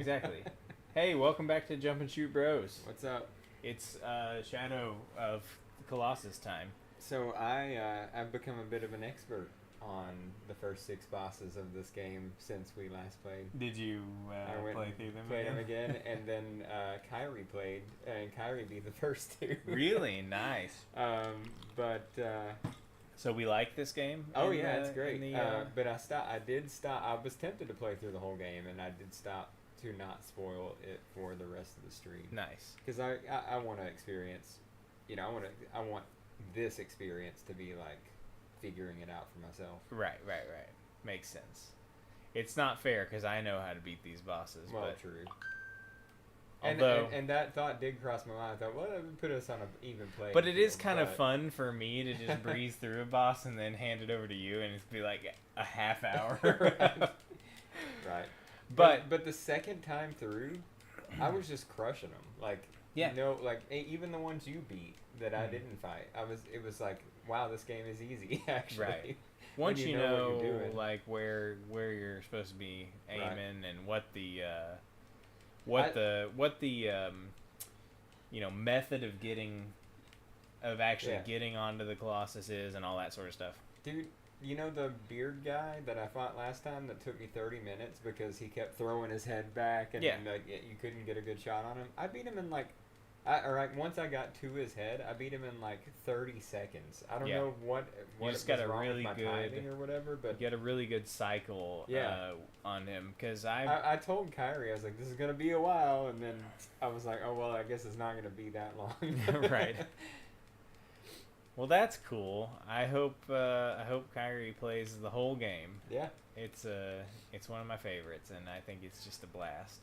exactly. Hey, welcome back to Jump and Shoot Bros. What's up? It's Shadow of Colossus time. So I've become a bit of an expert on the first 6 bosses of this game since we last played. Did you I went play and through them played again? them again, and then Kyrie played, and Kyrie beat the first 2. Really nice. But So we like this game. oh in yeah, the- it's great. in the, But I stopped. I did stop. I was tempted to play through the whole game, and I did stop to not spoil it for the rest of the stream. Nice. Because I want to experience, I want this experience to be like figuring it out for myself. Right. Makes sense. It's not fair because I know how to beat these bosses. Well, but true. although, And that thought did cross my mind. I thought, well, that would put us on an even playing but it is field, kind of but- fun for me to just breeze through a boss and then hand it over to you, and it's be like a half hour. Right. But But the second time through, I was just crushing them. Like, Yeah. even the ones you beat that I didn't fight, it was like, wow, this game is easy, actually. Right. Once you you know what you're know doing. like where you're supposed to be aiming Right. and what the method of actually Yeah. getting onto the Colossus is and all that sort of stuff. Dude, you know the beard guy that I fought last time that took me 30 minutes because he kept throwing his head back and Yeah. you couldn't get a good shot on him? I beat him in once I got to his head, I beat him in like 30 seconds. I don't Yeah. know what just was got a wrong really with my good- timing or whatever, You but get a really good cycle Yeah. on him because I told Kyrie, I was like, this is going to be a while, and then I was like, oh, well, I guess it's not going to be that long. Right. Well, that's cool. I hope Kyrie plays the whole game. Yeah. It's one of my favorites, and I think it's just a blast.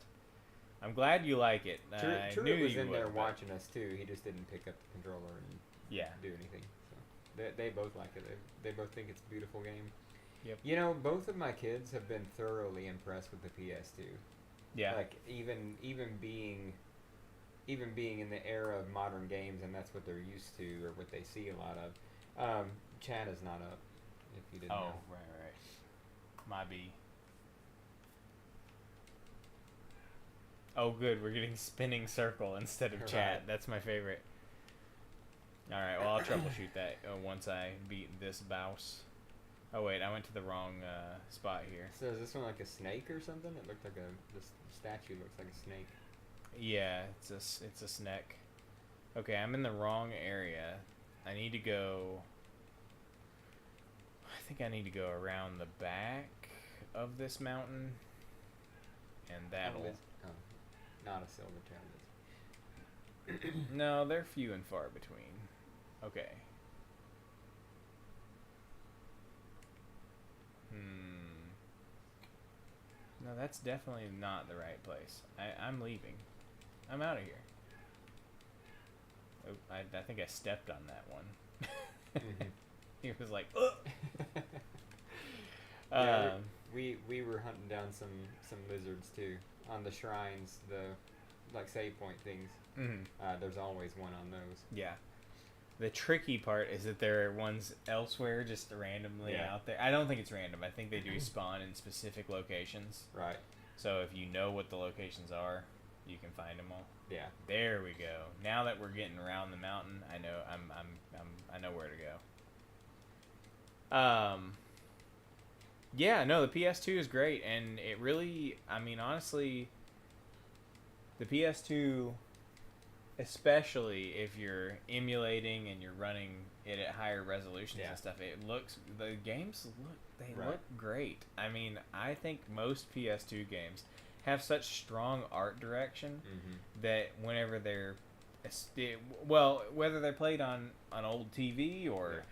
I'm glad you like it. I True knew was you in there would, but- watching us, too. He just didn't pick up the controller and Yeah. do anything. So they both like it. They both think it's a beautiful game. Yep. You know, both of my kids have been thoroughly impressed with the PS2. Yeah. Like even being in the era of modern games, and that's what they're used to or what they see a lot of. Chat is not up. If you didn't Oh, know. right. My B. Oh, good. We're getting spinning circle instead of chat. Right. That's my favorite. All right. Well, I'll troubleshoot that once I beat this boss. Oh wait, I went to the wrong spot here. So is this one like a snake or something? It looked like this statue looks like a snake. Yeah, it's a snack. Okay, I'm in the wrong area. I need to go. I think I need to go around the back of this mountain, and that'll. Not a silver town. No, they're few and far between. Okay. No, that's definitely not the right place. I'm leaving. I'm out of here. Oh, I think I stepped on that one. Mhm. He was like, ugh. Yeah, we were hunting down some lizards too on the shrines, the like save point things. Mhm. There's always one on those. Yeah. The tricky part is that there are ones elsewhere just randomly Yeah. out there. I don't think it's random. I think they do spawn in specific locations. Right. So if you know what the locations are, you can find them all. Yeah. There we go. Now that we're getting around the mountain, I know I know where to go. Yeah, no, the PS2 is great, and it really, I mean, honestly, the PS2, especially if you're emulating and you're running it at higher resolutions Yeah. and stuff, the games Right. look great. I mean, I think most PS2 games have such strong art direction Mm-hmm. that whenever they're whether they're played on an old TV or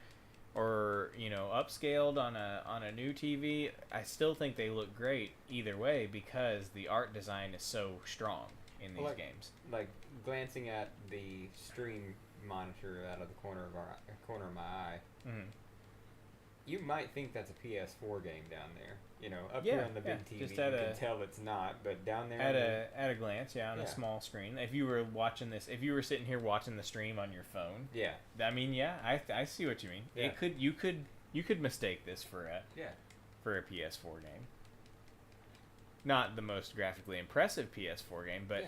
upscaled on a new TV, I still think they look great either way because the art design is so strong in these games. Like glancing at the stream monitor out of the corner of my eye, Mm-hmm. you might think that's a PS4 game down there. Up Yeah, here on the big yeah, TV, just you at can a- tell it's not. But down there, At a glance, on a Yeah. small screen. If you were watching this, if you were sitting here watching the stream on your phone, yeah, I mean, I see what you mean. Yeah. You could mistake this for a yeah. PS4 game. not the most graphically impressive PS4 game, but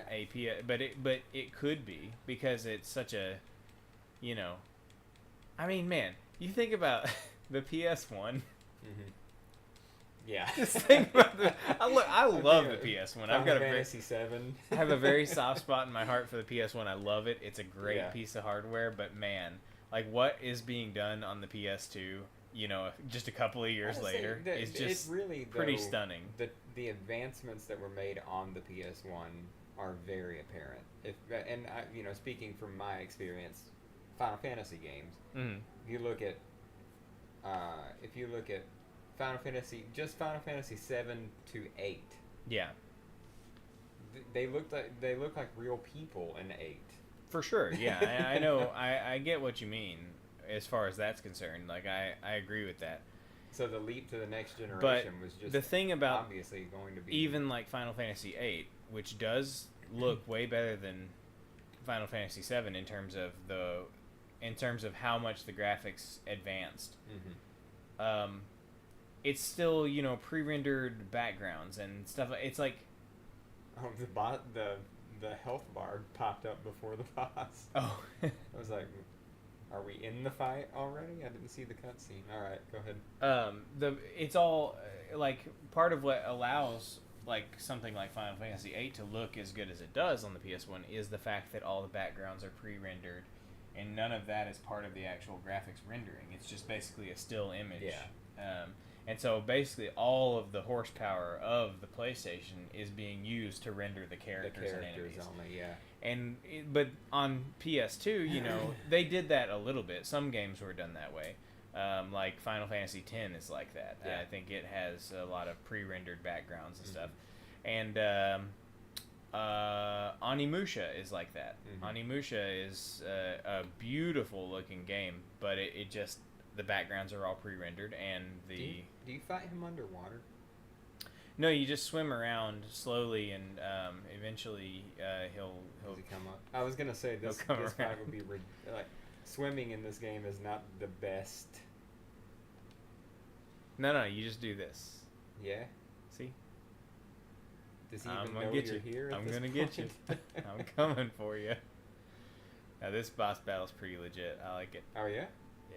but it could be because it's such a, you know, I mean, man, you think about the PS1. Mm-hmm. Yeah. Just think about I love the PS1. I've got a Fantasy 7. I have a very soft spot in my heart for the PS1. I love it. It's a great Yeah. piece of hardware, but man, like what is being done on the PS2, you know, just a couple of years later is just really, pretty stunning. The advancements that were made on the PS1 are very apparent. Speaking from my experience, Final Fantasy games. Mm-hmm. If you look at Final Fantasy 7 to 8. Yeah. They look like real people in 8. For sure. Yeah, I know. I get what you mean as far as that's concerned. Like I agree with that. So the leap to the next generation But was just the thing about obviously going to be even like Final Fantasy 8, which does look way better than Final Fantasy 7 in terms of how much the graphics advanced. Mm-hmm. It's still, you know, pre-rendered backgrounds and stuff. It's like, oh, the health bar popped up before the boss. oh, I was like, are we in the fight already? I didn't see the cutscene. All right, go ahead. it's all like part of what allows like something like Final Fantasy 8 to look as good as it does on the PS1 is the fact that all the backgrounds are pre-rendered, and none of that is part of the actual graphics rendering. It's just basically a still image. Yeah. And so basically all of the horsepower of the PlayStation is being used to render the characters and enemies. Only, yeah. But on PS2, you know, they did that a little bit. Some games were done that way. Like Final Fantasy X is like that. Yeah. I think it has a lot of pre-rendered backgrounds and stuff. And Onimusha is like that. Mm-hmm. Onimusha is a beautiful looking game, but it just the backgrounds are all pre-rendered and the. Do you fight him underwater? No, you just swim around slowly, and eventually he'll. Does he come up? I was gonna say this fight would be like swimming in this game is not the best. No, you just do this. Yeah. See. Does he even know you're here? I'm gonna get you. I'm coming for you. Now this boss battle's pretty legit. I like it. Oh yeah.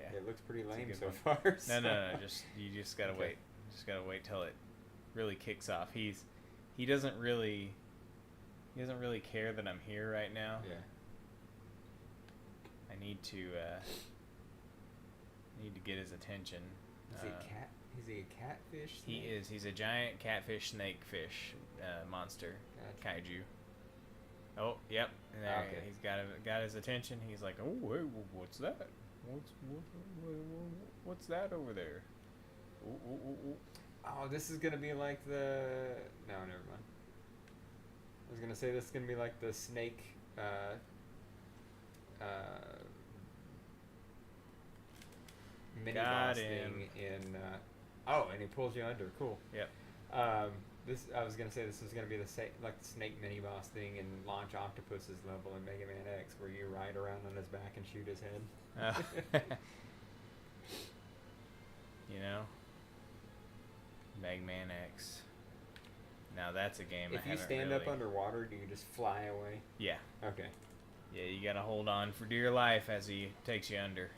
Yeah. It looks pretty lame so one. far. So. No. You just gotta wait. Just gotta wait till it really kicks off. He doesn't really care that I'm here right now. Yeah. I need to get his attention. Is he a cat? Is he a catfish? Snake? He is. He's a giant catfish snake fish monster. Gotcha. Kaiju. Oh, yep. And there Okay. he's got his attention. He's like, oh, wait, what's that? What's that over there? Ooh. Oh, this is gonna be like the. No, never mind. I was gonna say this is gonna be like the snake. Mini Got boss him. thing in. And he pulls you under. Cool. Yep. I was gonna say this is gonna be the like the snake mini boss thing in Launch Octopus's level in Mega Man X, where you ride around on his back and shoot his head. You know, Mega Man X. Now that's a game. If you stand up underwater, do you just fly away? Yeah. Okay. Yeah, you gotta hold on for dear life as he takes you under.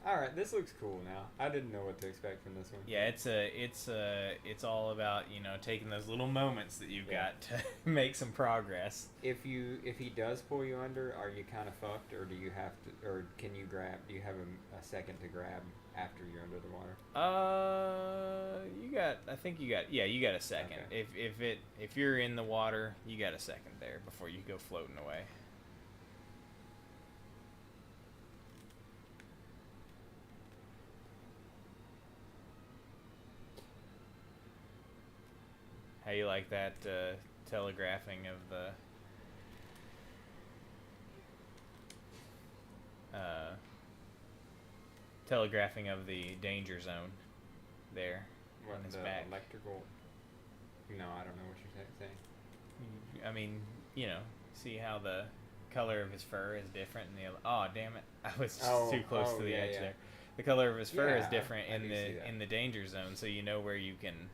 All right, this looks cool now. I didn't know what to expect from this one. Yeah, it's all about, you know, taking those little moments that you've got to make some progress. If he does pull you under, are you kind of fucked, or do you have to, or can you grab? Do you have a second to grab after you're under the water? I think you got a second. Okay. If you're in the water, you got a second there before you go floating away. How you like that telegraphing of the danger zone there on his back? Electrical. No, I don't know what you're saying. I mean, you know, see how the color of his fur is different in the. Oh, damn it! I was just too close to the edge there. The color of his fur is different in the danger zone, so you know where you can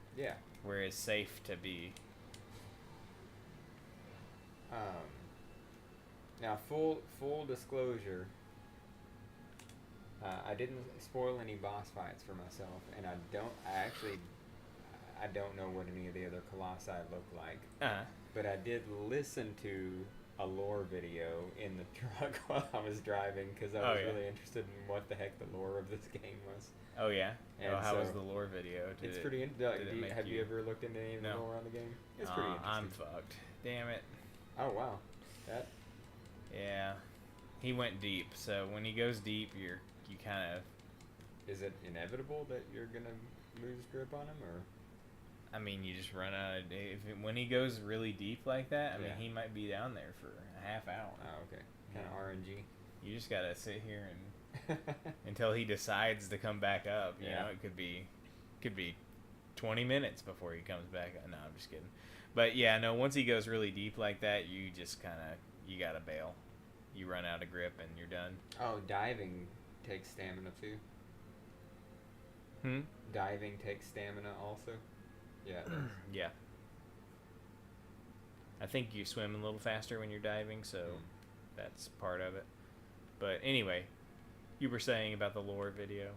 where it's safe to be. Now, full disclosure, I didn't spoil any boss fights for myself, and I don't know what any of the other Colossi look like. But I did listen to a lore video in the truck while I was driving because I was really interested in what the heck the lore of this game was. Oh yeah. And how was the lore video? It's pretty. Have you ever looked into any of the lore on the game? It's pretty interesting. I'm fucked. Damn it. Oh wow. That. Yeah. He went deep. So when he goes deep, you kind of. Is it inevitable that you're gonna lose grip on him, or? I mean, you just run out of. When he goes really deep like that, I mean, he might be down there for a half hour. Oh, okay. Kind of RNG. You just gotta sit here and until he decides to come back up. You know, it could be 20 minutes before he comes back up. No, I'm just kidding. But yeah, no. Once he goes really deep like that, you just you gotta bail. You run out of grip and you're done. Oh, diving takes stamina too. Diving takes stamina also. Yeah. Yeah. I think you swim a little faster when you're diving, so that's part of it. But anyway, you were saying about the lore video.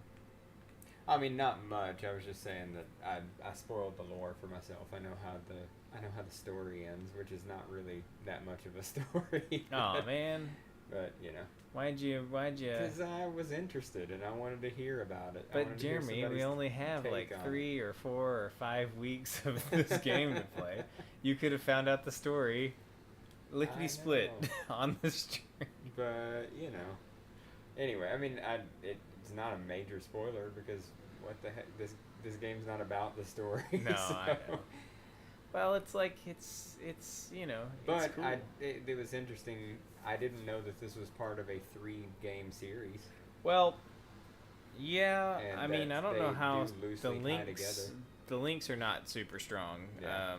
I mean, not much. I was just saying that I spoiled the lore for myself. I know how the story ends, which is not really that much of a story. Oh man. But you know. Why'd you? Because I was interested and I wanted to hear about it. But Jeremy, we only have like 3 or 4 or 5 weeks of this game to play. You could have found out the story, lickety split on the stream. But you know, anyway, I mean, it's not a major spoiler because what the heck, this game's not about the story. No, so. I know. Well, it's like it's you know. But it's cool. It was interesting. I didn't know that this was part of a 3-game series. Well, yeah. And I mean, I don't know how the links. Together. The links are not super strong. Yeah.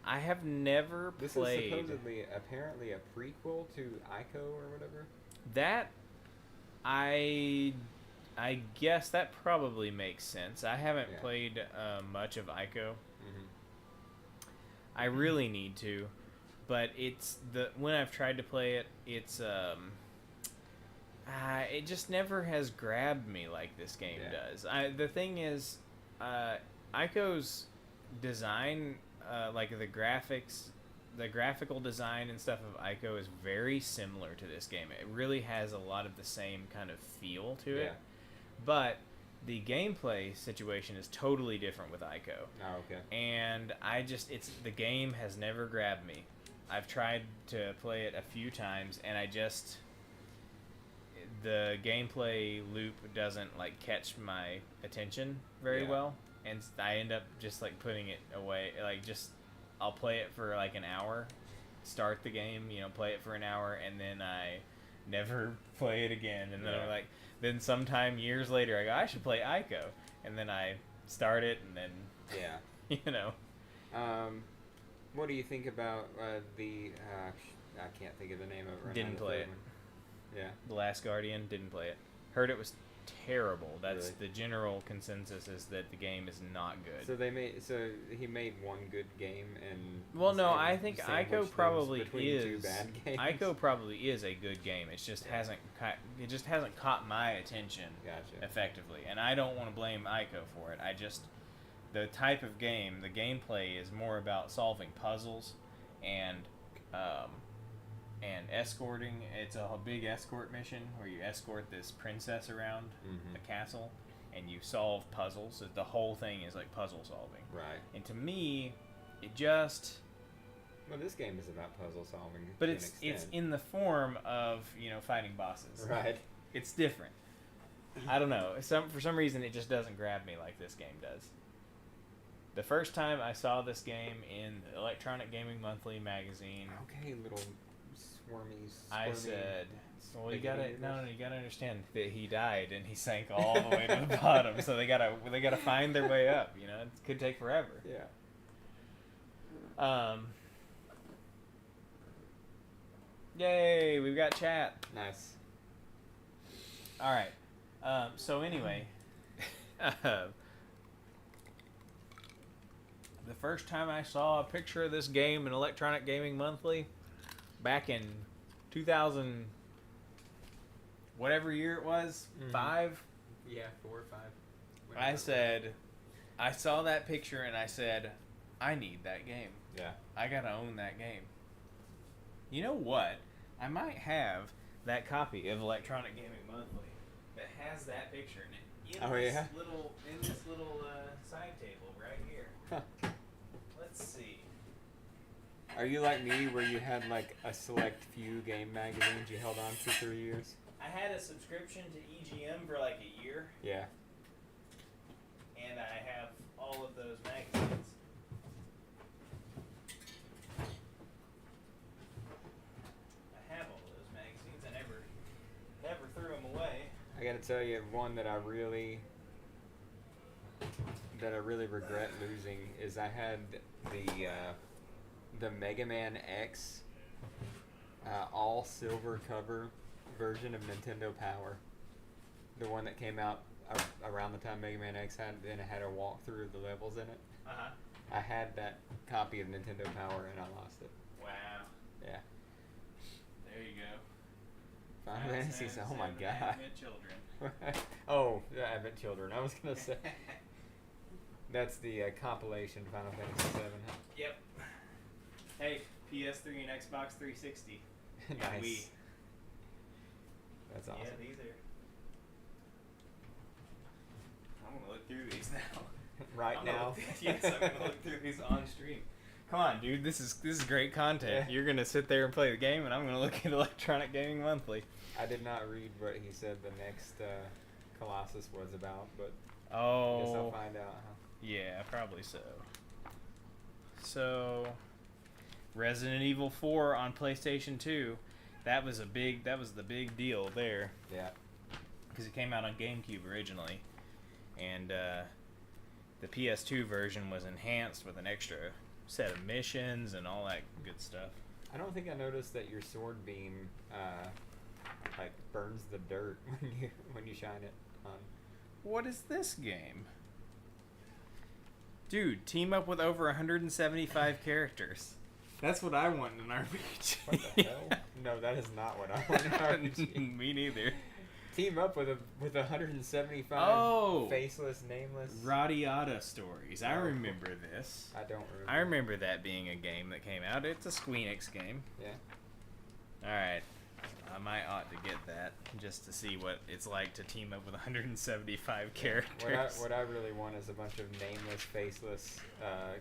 I have never played. This is supposedly, apparently, a prequel to Ico or whatever. That, I guess that probably makes sense. I haven't played much of Ico. I really need to, but when I've tried to play it, it's it just never has grabbed me like this game does. The thing is, Ico's design, like the graphics, the graphical design and stuff of Ico is very similar to this game. It really has a lot of the same kind of feel to it, but the gameplay situation is totally different with Ico. Oh, okay. And the game has never grabbed me. I've tried to play it a few times, and the gameplay loop doesn't like catch my attention very well, and I end up just like putting it away. Like I'll play it for like an hour, start the game, play it for an hour, and then I never play it again. And then I'm like, then sometime years later, I go, I should play Ico, and then I start it, and then what do you think about the? I can't think of the name of it. Didn't play it. Yeah. The Last Guardian, didn't play it. Heard it was terrible. That's really? The general consensus is that the game is not good. So he made one good game and. Well, no, I think Ico probably is. Two bad games. Ico probably is a good game. It just hasn't caught my attention effectively, and I don't want to blame Ico for it. The type of game, the gameplay is more about solving puzzles and escorting. It's a big escort mission where you escort this princess around a castle and you solve puzzles. The whole thing is like puzzle solving. Right. And to me, it just... Well, this game is about puzzle solving. But it's in the form of, fighting bosses. Right. It's different. I don't know. For some reason, it just doesn't grab me like this game does. The first time I saw this game in the Electronic Gaming Monthly magazine... Okay, little squirmy... I said... Well, you gotta understand that he died and he sank all the way to the bottom, so they gotta find their way up. It could take forever. Yeah. Yay, we've got chat. Nice. All right. So anyway, the first time I saw a picture of this game in Electronic Gaming Monthly, back in 2000, whatever year it was, 5? Yeah, 4 or 5. I saw that picture and I said, I need that game. Yeah. I gotta own that game. You know what? I might have that copy of Electronic Gaming Monthly that has that picture in it. In this little side table right here. Huh. Let's see. Are you like me, where you had like a select few game magazines you held on to for years? I had a subscription to EGM for like a year. Yeah. And I have all of those magazines. I have all those magazines. I never threw them away. I gotta tell you, one that I really regret losing is I had the Mega Man X all silver cover version of Nintendo Power. The one that came out around the time Mega Man X had, and it had a walkthrough of the levels in it. Uh-huh. I had that copy of Nintendo Power and I lost it. Wow. Yeah. There you go. Final Fantasy, oh my god. Advent Children. Oh, yeah, Advent Children. I was gonna say. That's the compilation Final Fantasy 7. Huh? Yep. Hey, PS3 and Xbox 360. Nice. And Wii. That's awesome. Yeah, these are. I'm gonna look through these now. Right now. Yes, I'm gonna look through these on stream. Come on, dude. This is great content. Yeah. You're gonna sit there and play the game, and I'm gonna look at Electronic Gaming Monthly. I did not read what he said the next Colossus was about, but I guess I'll find out. Huh? Yeah, probably so. So, Resident Evil 4 on PlayStation 2. That was the big deal there. Yeah. Because it came out on GameCube originally, and the PS2 version was enhanced with an extra set of missions and all that good stuff. I don't think I noticed that your sword beam like burns the dirt when you shine it on. What is this game? Dude, team up with over 175 characters. That's what I want in an RPG. What the hell? No, that is not what I want in an RPG. Me neither. Team up with 175 faceless, nameless Radiata stories. I remember this. I don't remember. I remember that being a game that came out. It's a Squeenix game. Yeah. Alright. I might ought to get that just to see what it's like to team up with 175 characters. What I really want is a bunch of nameless, faceless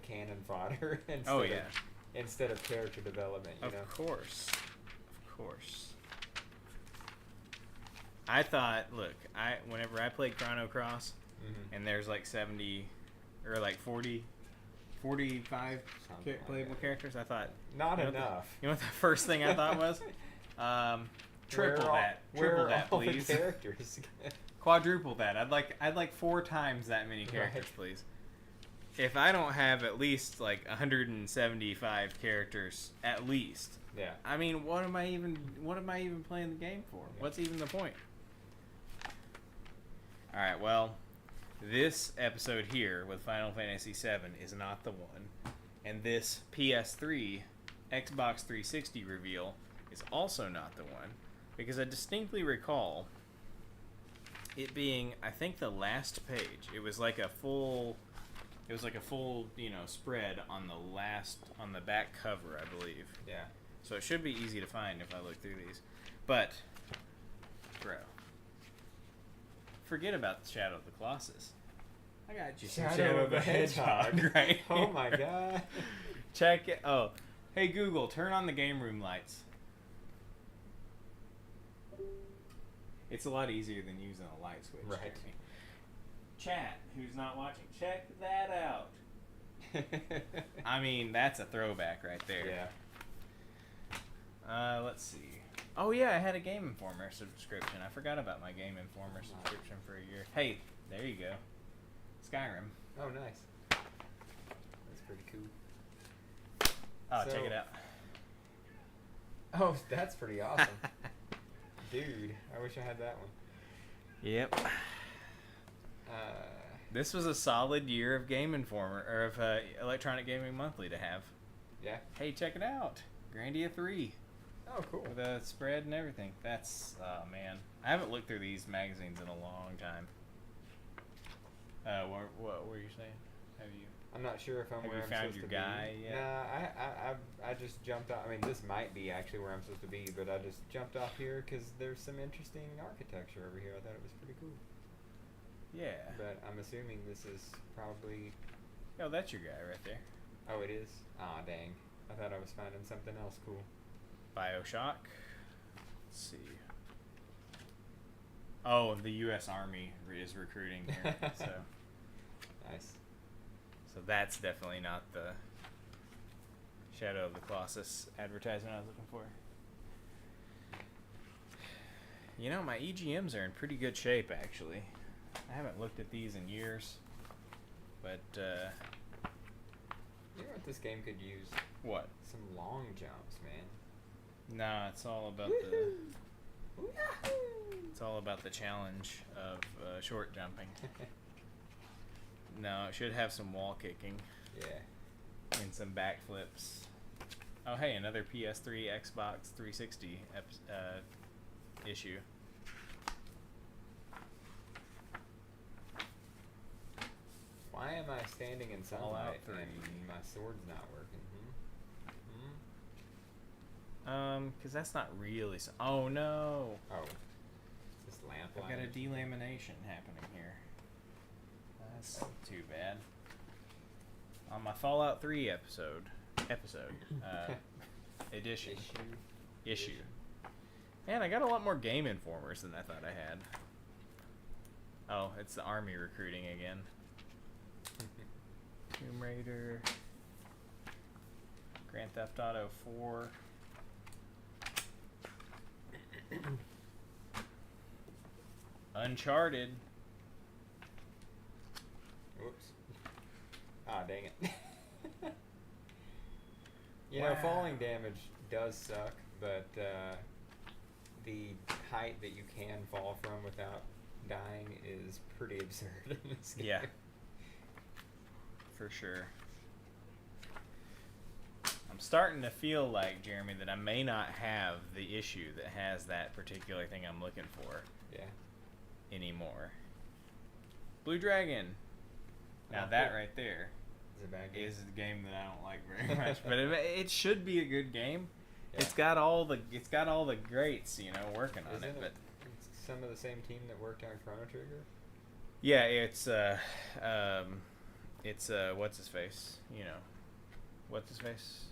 cannon fodder instead of character development. You know? Of course. I thought, look, whenever I played Chrono Cross, and there's like 70 or like 45 playable characters, I thought not enough. You know what the first thing I thought was? Triple that, please. The characters? Quadruple that. I'd like 4 times that many characters, please. If I don't have at least like 175 characters, at least. Yeah. I mean, what am I even playing the game for? Yeah. What's even the point? All right. Well, this episode here with Final Fantasy VII is not the one, and this PS3, Xbox 360 reveal is also not the one, because I distinctly recall it being, I think, the last page. It was like a full, spread on the back cover, I believe. Yeah. So it should be easy to find if I look through these. But, bro, forget about the Shadow of the Colossus. I got you some Shadow of the Hedgehog. Right? Oh my god. Check it. Oh, hey Google, turn on the game room lights. It's a lot easier than using a light switch. Right. Jeremy. Chat, who's not watching, check that out. I mean, that's a throwback right there. Yeah. Let's see. Oh yeah, I had a Game Informer subscription. I forgot about my Game Informer subscription for a year. Hey, there you go. Skyrim. Oh, nice. That's pretty cool. Oh, check it out. Oh, that's pretty awesome. Dude, I wish I had that one. Yep. This was a solid year of Game Informer, or of Electronic Gaming Monthly to have. Yeah. Hey, check it out. Grandia 3. Oh, cool. With a spread and everything. That's, oh man. I haven't looked through these magazines in a long time. What were you saying? Have you? I'm not sure if I'm Have where you I'm found supposed your to guy be. yet? Nah, I just jumped off. I mean, this might be actually where I'm supposed to be, but I just jumped off here because there's some interesting architecture over here. I thought it was pretty cool. Yeah. But I'm assuming this is probably... Oh, that's your guy right there. Oh, it is? Aw, dang. I thought I was finding something else cool. BioShock. Let's see. Oh, the U.S. Army is recruiting here. So. Nice. So that's definitely not the Shadow of the Colossus advertisement I was looking for. You know, my EGMs are in pretty good shape, actually. I haven't looked at these in years. But, You know what this game could use? What? Some long jumps, man. Nah, it's all about it's all about the challenge of short jumping. No, it should have some wall kicking. Yeah. And some backflips. Oh, hey, another PS3, Xbox 360 issue. Why am I standing in sunlight 3. and my sword's not working? Because that's not really... oh, no. Oh. This lamp I've got a delamination happening here. That's too bad. On my Fallout 3 edition. Issue. Man, I got a lot more Game Informers than I thought I had. Oh, it's the Army recruiting again. Tomb Raider. Grand Theft Auto 4. Uncharted. Whoops. Ah, dang it. You know, falling damage does suck, but the height that you can fall from without dying is pretty absurd in this game. Yeah. For sure. I'm starting to feel like, Jeremy, that I may not have the issue that has that particular thing I'm looking for. Yeah. Anymore. Blue Dragon. Now that right there is a bad game. Is a game that I don't like very much, but it should be a good game. Yeah. It's got all the greats, you know, working on it. But it's some of the same team that worked on Chrono Trigger. Yeah, it's what's his face? You know, what's his face?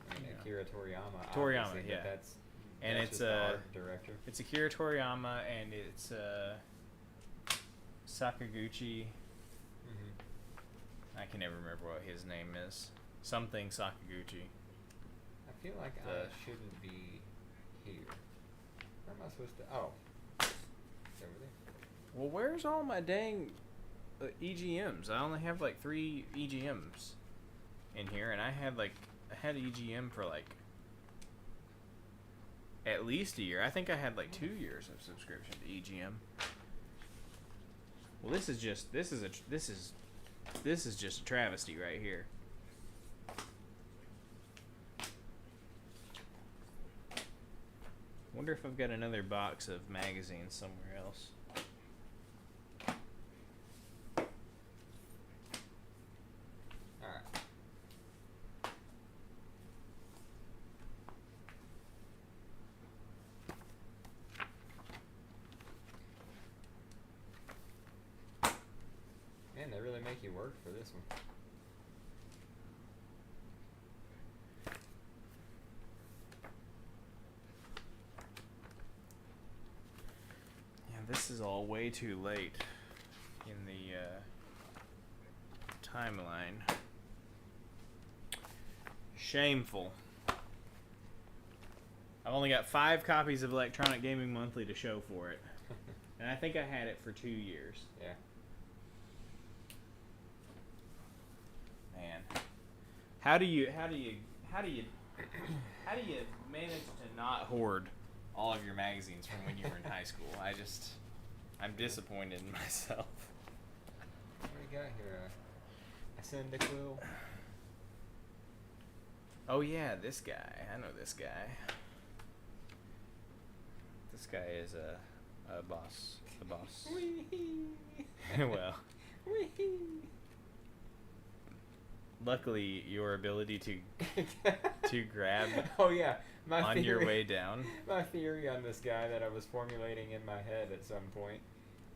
I mean, Akira Toriyama. Toriyama, yeah. That's it's just the art director. It's Akira Toriyama, and it's Sakaguchi. I can never remember what his name is. Something Sakaguchi. I feel like I shouldn't be here. Where am I supposed to? Oh, it's over there. Well, where's all my dang EGMs? I only have like 3 EGMs in here, and I had EGM for like at least a year. I think I had like 2 years of subscription to EGM. Well, this is just a travesty right here. Wonder if I've got another box of magazines somewhere else. Alright. Man, they really make you work for this one. This is all way too late in the timeline. Shameful. I've only got 5 copies of Electronic Gaming Monthly to show for it, and I think I had it for 2 years. Yeah. Man, how do you manage to not hoard all of your magazines from when you were in high school? I'm disappointed in myself. we got here? A Cyndaquil. Oh yeah, this guy. I know this guy. This guy is a boss. The boss. Well. Luckily, your ability to grab oh yeah, on your way down. My theory on this guy that I was formulating in my head at some point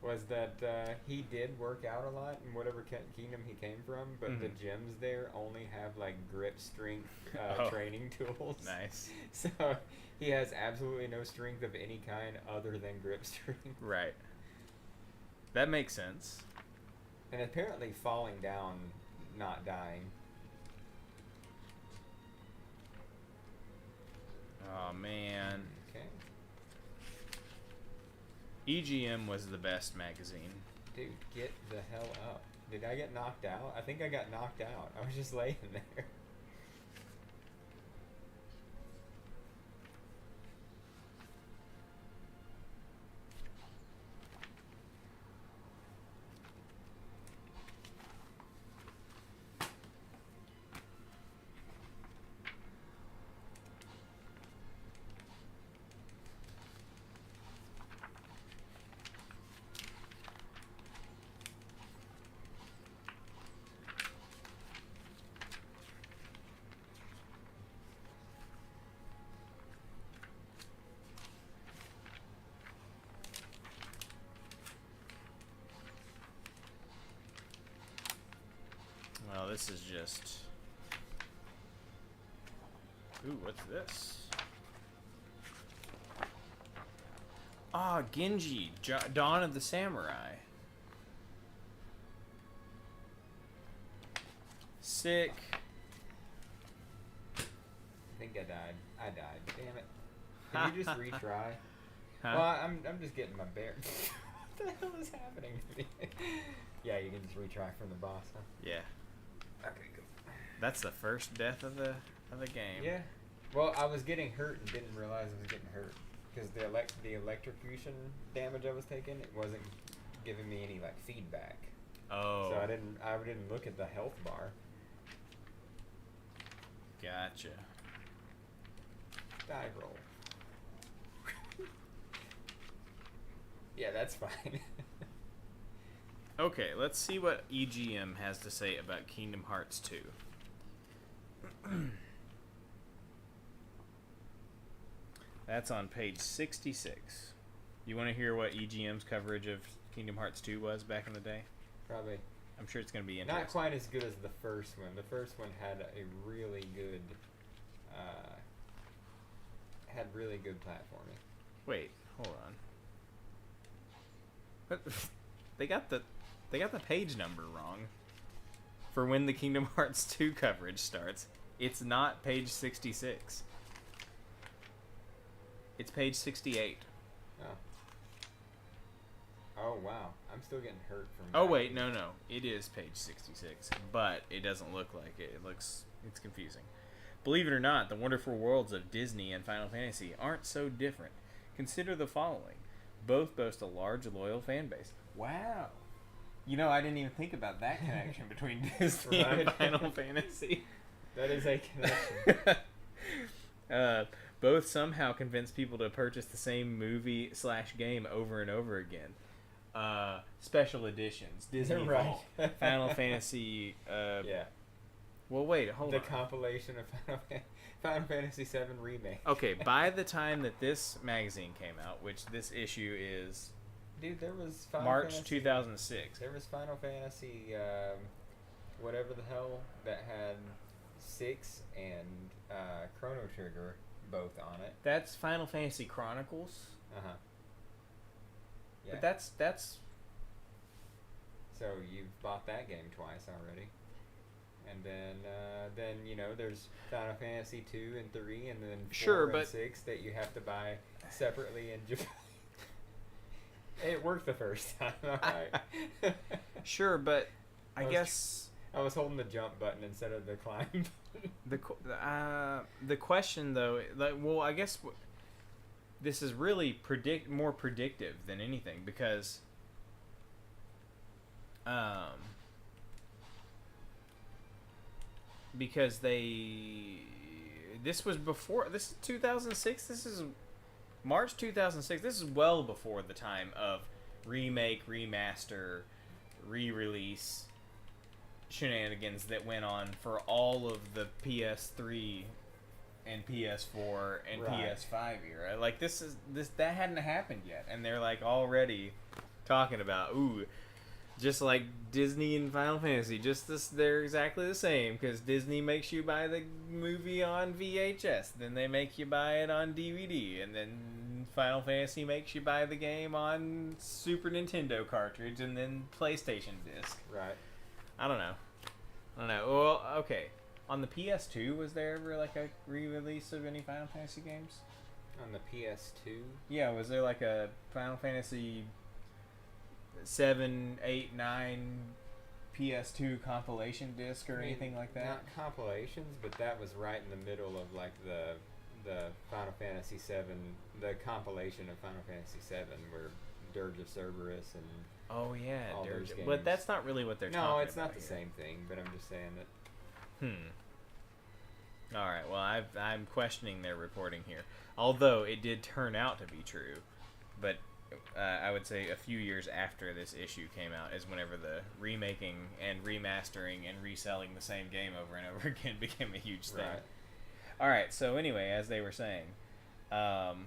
was that he did work out a lot in whatever kingdom he came from, but the gyms there only have like grip strength training tools. Nice. So he has absolutely no strength of any kind other than grip strength. Right. That makes sense. And apparently falling down, not dying. Oh man. Okay. EGM was the best magazine. Dude, get the hell up. Did I get knocked out? I think I got knocked out. I was just laying there. Well, this is just... Ooh, what's this? Ah, Genji, Dawn of the Samurai. Sick. I think I died. I died. Damn it. Can you just retry? Huh? Well, I'm just getting my bear. What the hell is happening to me? Yeah, you can just retry from the boss, huh? Yeah. Okay, good. That's the first death of the game. Yeah. Well, I was getting hurt and didn't realize I was getting hurt because the electrocution damage I was taking, it wasn't giving me any like feedback. Oh. So I didn't look at the health bar. Gotcha. Dive roll. Yeah, that's fine. Okay, let's see what EGM has to say about Kingdom Hearts 2. That's on page 66. You want to hear what EGM's coverage of Kingdom Hearts 2 was back in the day? Probably. I'm sure it's going to be interesting. Not quite as good as the first one. The first one had a really good, platforming. Wait, hold on. What? They got the page number wrong for when the Kingdom Hearts 2 coverage starts. It's not page 66. It's page 68. Oh. Oh wow, I'm still getting hurt from. Oh wait, no, it is page 66, but it doesn't look like it. It's confusing. Believe it or not, the wonderful worlds of Disney and Final Fantasy aren't so different. Consider the following: both boast a large, loyal fan base. Wow. You know, I didn't even think about that connection between Disney and Final Fantasy. That is a connection. Both somehow convince people to purchase the same movie/game over and over again. Special editions, Disney right. Vault, Final Fantasy. Yeah. Well, wait, hold on. The compilation of Final Fantasy VII Remake. Okay, by the time that this magazine came out, which this issue is... Dude, there was Final March Fantasy, 2006. There was Final Fantasy, whatever the hell, that had 6 and Chrono Trigger both on it. That's Final Fantasy Chronicles. Uh-huh. Yeah. But that's... So you've bought that game twice already. And then you know, there's Final Fantasy 2 and 3, and then 4 and 6 that you have to buy separately in Japan. It worked the first time, alright. Sure, but I guess... I was holding the jump button instead of the climb button. The question, though, well, I guess this is really more predictive than anything, because because this was before. This is 2006. This is March 2006. This is well before the time of remake, remaster, re-release shenanigans that went on for all of the PS3 and PS4 and PS5 era. Like that hadn't happened yet, and they're like already talking about just like Disney and Final Fantasy, they're exactly the same, because Disney makes you buy the movie on VHS, then they make you buy it on DVD, and then Final Fantasy makes you buy the game on Super Nintendo cartridge, and then PlayStation disc. Right. I don't know. Well, okay. On the PS2, was there ever like a re-release of any Final Fantasy games? On the PS2? Yeah, was there like a Final Fantasy 7, 8, 9 PS2 compilation disc or anything like that? Not compilations, but that was right in the middle of like the Final Fantasy 7, the compilation of Final Fantasy 7, where Dirge of Cerberus and all those games. But that's not really what they're talking about. No, it's not the same thing, but I'm just saying that. All right. Well, I'm questioning their reporting here, although it did turn out to be true. But I would say a few years after this issue came out is whenever the remaking and remastering and reselling the same game over and over again became a huge thing. Right. All right. So anyway, as they were saying, and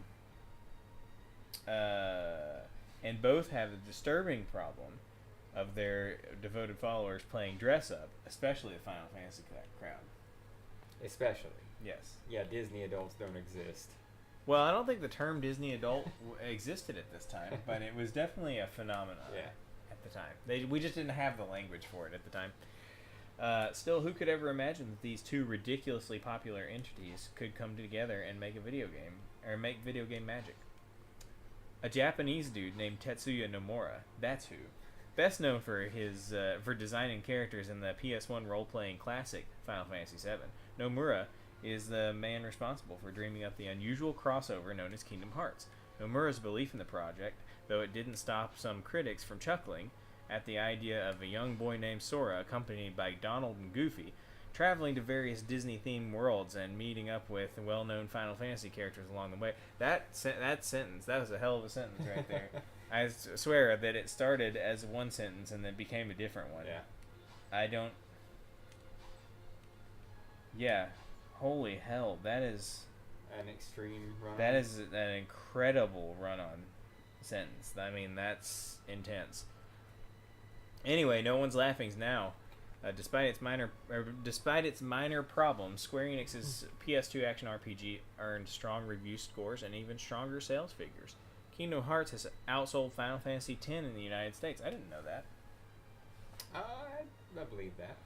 both have a disturbing problem of their devoted followers playing dress up, especially the Final Fantasy crowd. Especially. Yes. Yeah, Disney adults don't exist. Well, I don't think the term Disney adult existed at this time, but it was definitely a phenomenon at the time. We just didn't have the language for it at the time. Still, who could ever imagine that these two ridiculously popular entities could come together and make a video game, or make video game magic? A Japanese dude named Tetsuya Nomura, that's who. Best known for his for designing characters in the PS1 role-playing classic Final Fantasy VII, Nomura is the man responsible for dreaming up the unusual crossover known as Kingdom Hearts. Nomura's belief in the project, though it didn't stop some critics from chuckling at the idea of a young boy named Sora accompanied by Donald and Goofy, traveling to various Disney-themed worlds and meeting up with well-known Final Fantasy characters along the way. That sentence, that was a hell of a sentence right there. I swear that it started as one sentence and then became a different one. Yeah. Yeah. Holy hell, that is... an extreme run-on. That is an incredible run-on sentence. I mean, that's intense. Anyway, no one's laughing now. Despite its minor problems, Square Enix's PS2 action RPG earned strong review scores and even stronger sales figures. Kingdom Hearts has outsold Final Fantasy X in the United States. I didn't know that. I believe that.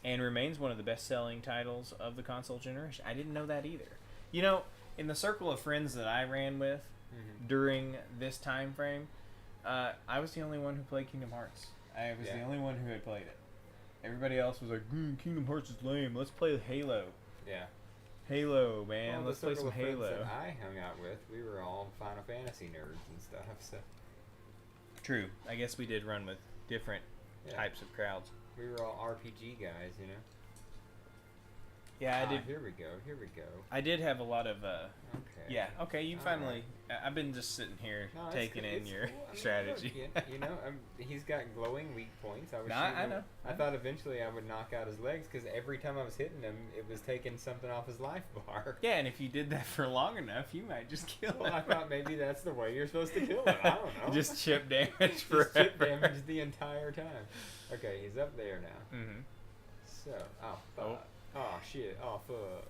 And remains one of the best-selling titles of the console generation. I didn't know that either. You know, in the circle of friends that I ran with during this time frame, I was the only one who played Kingdom Hearts. I was the only one who had played it. Everybody else was like, Kingdom Hearts is lame. Let's play Halo. Yeah. Halo, man. Well, let's play some Halo. That I hung out with, we were all Final Fantasy nerds and stuff. So. True. I guess we did run with different types of crowds. We were all RPG guys, you know. Yeah, I did. Here we go. I did have a lot of. Okay. Yeah. Okay. You finally. Right. I've been just sitting here taking in your cool. strategy. Look, you know, he's got glowing weak points. I know. I thought eventually I would knock out his legs because every time I was hitting him, it was taking something off his life bar. Yeah, and if you did that for long enough, you might just kill him. Well, I thought maybe that's the way you're supposed to kill him. I don't know. Just chip damage forever. Just chip damage the entire time. Okay, he's up there now. Mm-hmm. So, oh shit, oh fuck.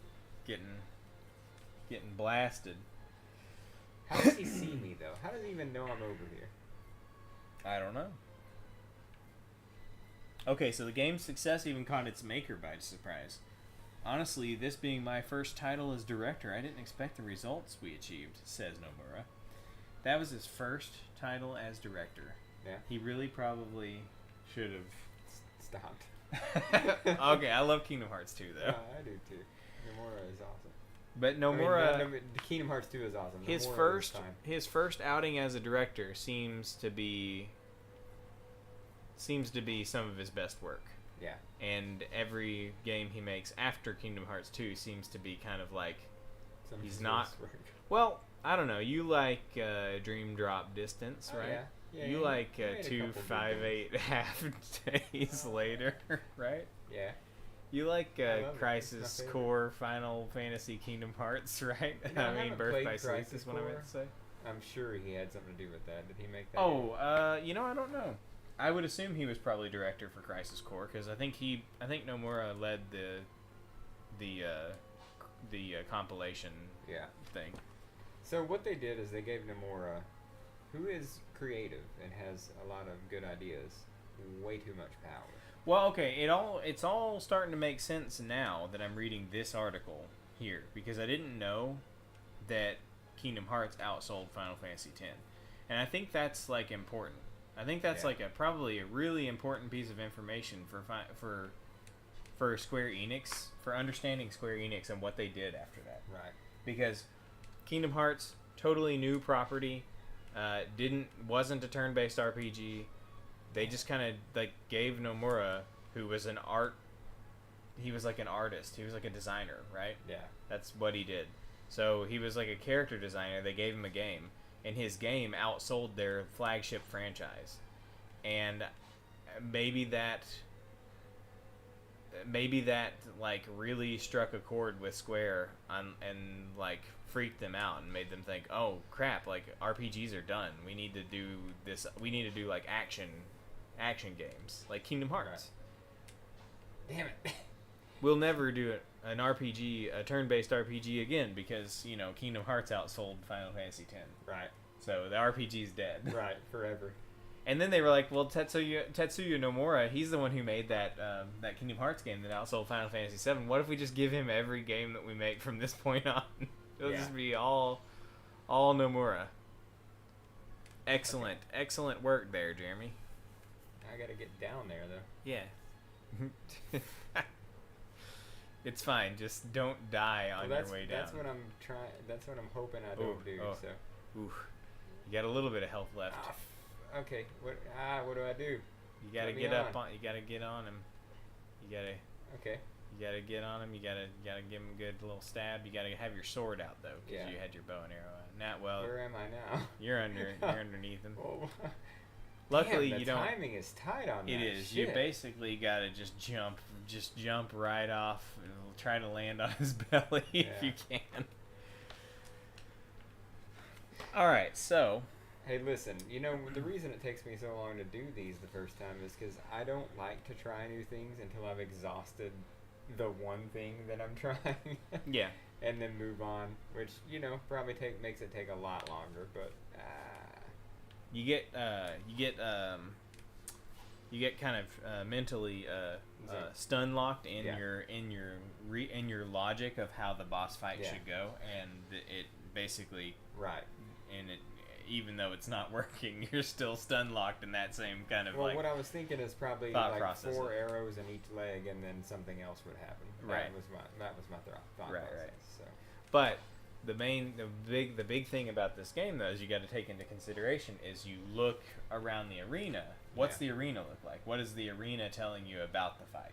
Getting blasted. How does he see me though? How does he even know I'm over here? I don't know. Okay, so the game's success even caught its maker by surprise. Honestly, this being my first title as director, I didn't expect the results we achieved, says Nomura. That was his first title as director. Yeah. He really probably should have stopped. Okay, I love Kingdom Hearts 2 though. I do too. Nomura is awesome. But Nomura, Kingdom Hearts 2 is awesome. His first outing as a director seems to be some of his best work. Yeah. And every game he makes after Kingdom Hearts 2 seems to be kind of like he's not. Well, I don't know. You like Dream Drop Distance, right? Yeah. Yeah, you like 258 half days later, right? Yeah. You like Crisis Core Final Fantasy Kingdom Hearts, right? No, I mean, Birth by Sleep is what I meant to say. I'm sure he had something to do with that. Did he make that? Oh, I don't know. I would assume he was probably director for Crisis Core because I think Nomura led the compilation thing. So what they did is they gave Nomura, who is creative and has a lot of good ideas, way too much power. Well, okay, it's all starting to make sense now that I'm reading this article here because I didn't know that Kingdom Hearts outsold Final Fantasy X, and I think that's like important. I think that's like probably a really important piece of information for Square Enix, for understanding Square Enix and what they did after that. Right. Because Kingdom Hearts, totally new property, wasn't a turn-based RPG. They just kind of like gave Nomura, who was he was like an artist. He was like a designer, right? Yeah. That's what he did. So he was like a character designer. They gave him a game, and his game outsold their flagship franchise. And maybe that like really struck a chord with Square and like freaked them out and made them think, oh crap, like RPGs are done. We need to do this. We need to do like action games like Kingdom Hearts. Right. Damn it. We'll never do an RPG, a turn-based RPG again because, Kingdom Hearts outsold Final Fantasy X. Right. So the RPG's dead. Right, forever. And then they were like, well, Tetsuya Nomura, he's the one who made that Kingdom Hearts game that outsold Final Fantasy VII. What if we just give him every game that we make from this point on? It'll just be all Nomura. Excellent. Okay. Excellent work there, Jeremy. I gotta get down there, though. Yeah. It's fine. Just don't die on your way down. That's what I'm trying. That's what I'm hoping I don't do. So. Ooh. You got a little bit of health left. Okay. What do I do? You gotta get up on. You gotta get on him. You gotta. Okay. You gotta get on him. You gotta give him a good little stab. You gotta have your sword out though, because you had your bow and arrow out. Where am I now? You're underneath him. Well, luckily, damn, you don't. The timing is tight on that. It is. Shit. You basically gotta just jump right off. And try to land on his belly if you can. All right, so. Hey, listen. The reason it takes me so long to do these the first time is because I don't like to try new things until I've exhausted the one thing that I'm trying. Yeah. And then move on, which probably makes it take a lot longer, but. You get kind of mentally stun locked in your logic of how the boss fight should go, and it basically and it, even though it's not working, you're still stun locked in that same kind of what I was thinking is probably like process 4 arrows in each leg, and then something else would happen. That was my thought process. Right. So. But the big thing about this game though is you got to take into consideration is you look around the arena. What's the arena look like? What is the arena telling you about the fight?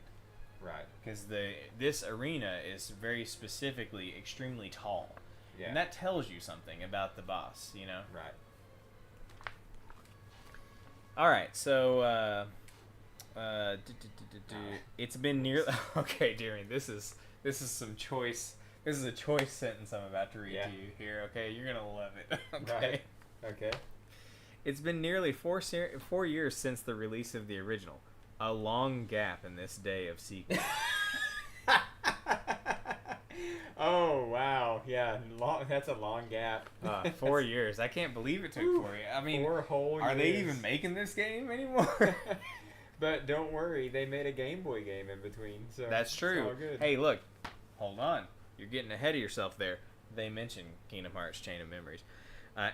Right. Because this arena is very specifically extremely tall. Yeah. And that tells you something about the boss, Right. All right, so it's been nearly okay, Jeremy. This is some choice. This is a choice sentence I'm about to read to you here. Okay, you're gonna love it. Okay. Right. Okay. It's been nearly 4 years since the release of the original. A long gap in this day of sequels. Oh wow, yeah, that's a long gap. 4 years. I can't believe it took 4 years. I mean, 4 whole years. Are they even making this game anymore? But don't worry, they made a Game Boy game in between, so that's true. It's all good. Hey, look, hold on, you're getting ahead of yourself there. They mentioned Kingdom Hearts: Chain of Memories,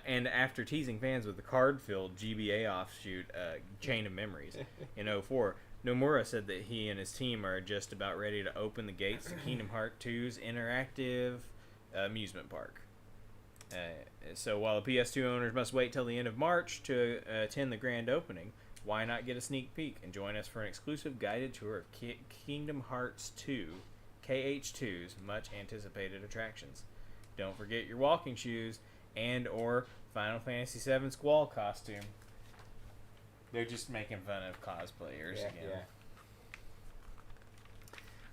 and after teasing fans with the card-filled GBA offshoot Chain of Memories in 2004. Nomura said that he and his team are just about ready to open the gates to Kingdom Hearts 2's interactive amusement park. So while the PS2 owners must wait till the end of March to attend the grand opening, why not get a sneak peek and join us for an exclusive guided tour of Kingdom Hearts 2, KH2's much anticipated attractions. Don't forget your walking shoes and or Final Fantasy VII Squall costume. They're just making fun of cosplayers again. Yeah.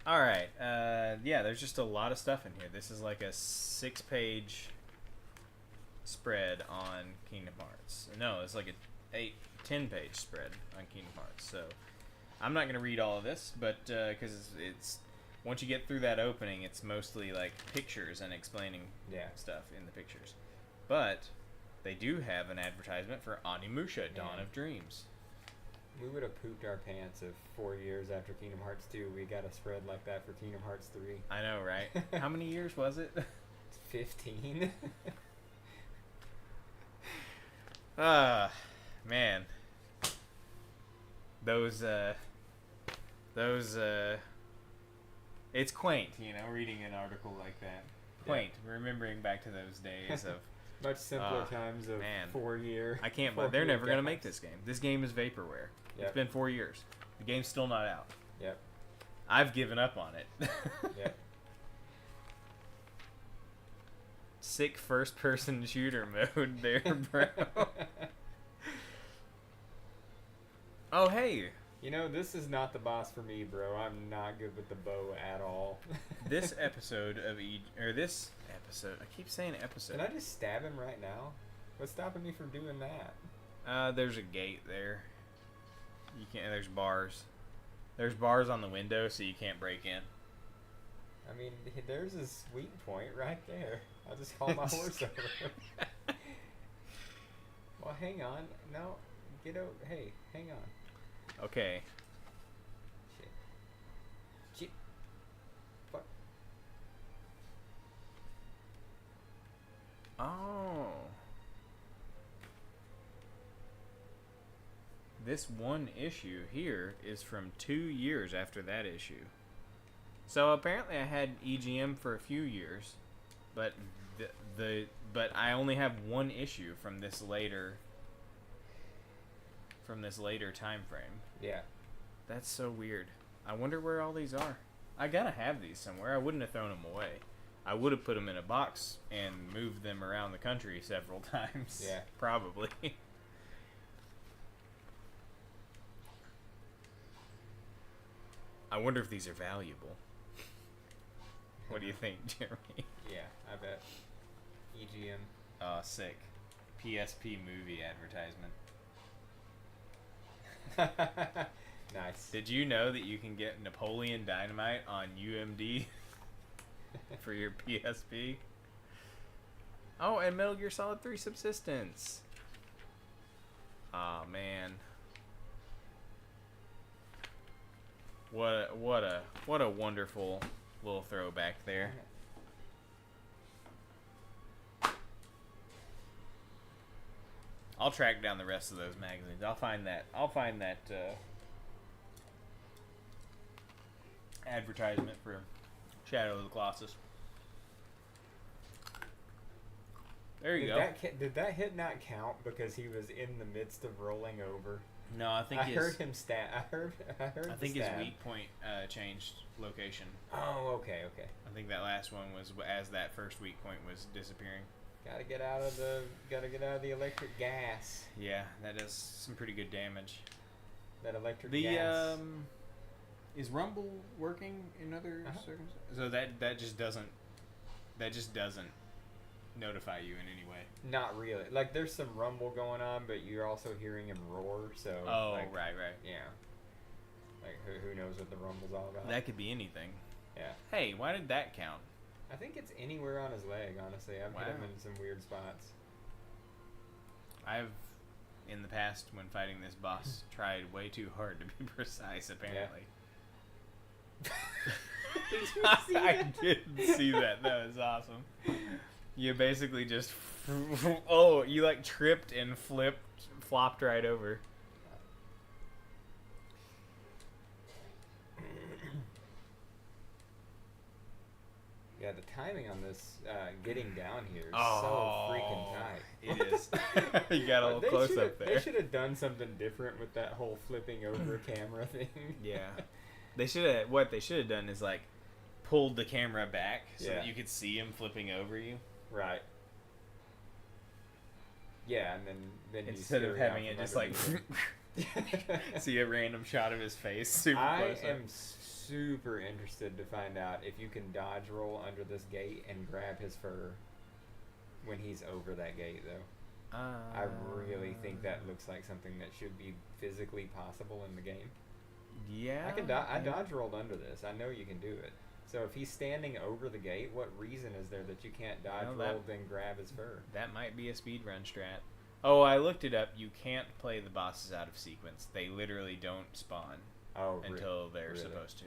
Alright, there's just a lot of stuff in here. This is like a 6-page spread on Kingdom Hearts. No, it's like a 10-page spread on Kingdom Hearts. So, I'm not going to read all of this, but, because it's once you get through that opening, it's mostly like pictures and explaining stuff in the pictures. But, they do have an advertisement for Onimusha, Dawn of Dreams. We would have pooped our pants if 4 years after Kingdom Hearts 2 we got a spread like that for Kingdom Hearts 3. I know, right? How many years was it? 15. Man. Those, it's quaint, reading an article like that. Quaint, remembering back to those days of... Much simpler times of 4 year. I can't believe they're never going to make this game. This game is vaporware. Yep. It's been 4 years. The game's still not out. Yep. I've given up on it. Yep. Sick first-person shooter mode there, bro. Oh, hey. This is not the boss for me, bro. I'm not good with the bow at all. This episode of this episode. I keep saying episode. Can I just stab him right now? What's stopping me from doing that? There's a gate there. You can't. There's bars. There's bars on the window, so you can't break in. I mean, there's a sweet point right there. I'll just call my horse over. Well, hang on. No, get over. Hey, hang on. Okay. Shit. Fuck. Oh. This one issue here is from 2 years after that issue. So apparently I had EGM for a few years, but but I only have one issue from this later time frame. Yeah. That's so weird. I wonder where all these are. I gotta have these somewhere. I wouldn't have thrown them away. I would have put them in a box and moved them around the country several times. Yeah. Probably. I wonder if these are valuable. What do you think, Jeremy? Yeah, I bet. EGM. Oh, sick. PSP movie advertisement. Nice. Did you know that you can get Napoleon Dynamite on UMD for your PSP? Oh, and Metal Gear Solid 3 Subsistence. Aw, oh, man. What a wonderful little throwback there. I'll track down the rest of those magazines. I'll find that advertisement for Shadow of the Colossus. There you go. Did that hit not count because he was in the midst of rolling over? No, I think I heard him stab. I heard. I think his weak point changed location. Oh, okay. I think that last one was as that first weak point was disappearing. Gotta get out of the electric gas. Yeah, that does some pretty good damage. That electric gas. Is Rumble working in other circumstances? So that just doesn't notify you in any way. Not really. Like there's some rumble going on, but you're also hearing him roar. So. Oh, like, right. Yeah. Like who knows what the rumble's all about? That could be anything. Yeah. Hey, why did that count? I think it's anywhere on his leg. Honestly, I've hit him in some weird spots. I've, in the past, when fighting this boss, tried way too hard to be precise. Apparently. Yeah. I didn't see that. That was awesome. You basically just you like tripped and flopped right over. Yeah, the timing on this getting down here is so freaking tight. It is. You got a little close up there. They should have done something different with that whole flipping over camera thing. Yeah. They should have. What they should have done is like pulled the camera back so that you could see him flipping over you. Right. Yeah, and then instead of having it just like see a random shot of his face. Super close I am super interested to find out if you can dodge roll under this gate and grab his fur when he's over that gate, though. I really think that looks like something that should be physically possible in the game. Yeah. I dodge rolled under this. I know you can do it. So if he's standing over the gate, what reason is there that you can't dodge roll then grab his fur? That might be a speedrun strat. Oh, I looked it up. You can't play the bosses out of sequence. They literally don't spawn until they're supposed to.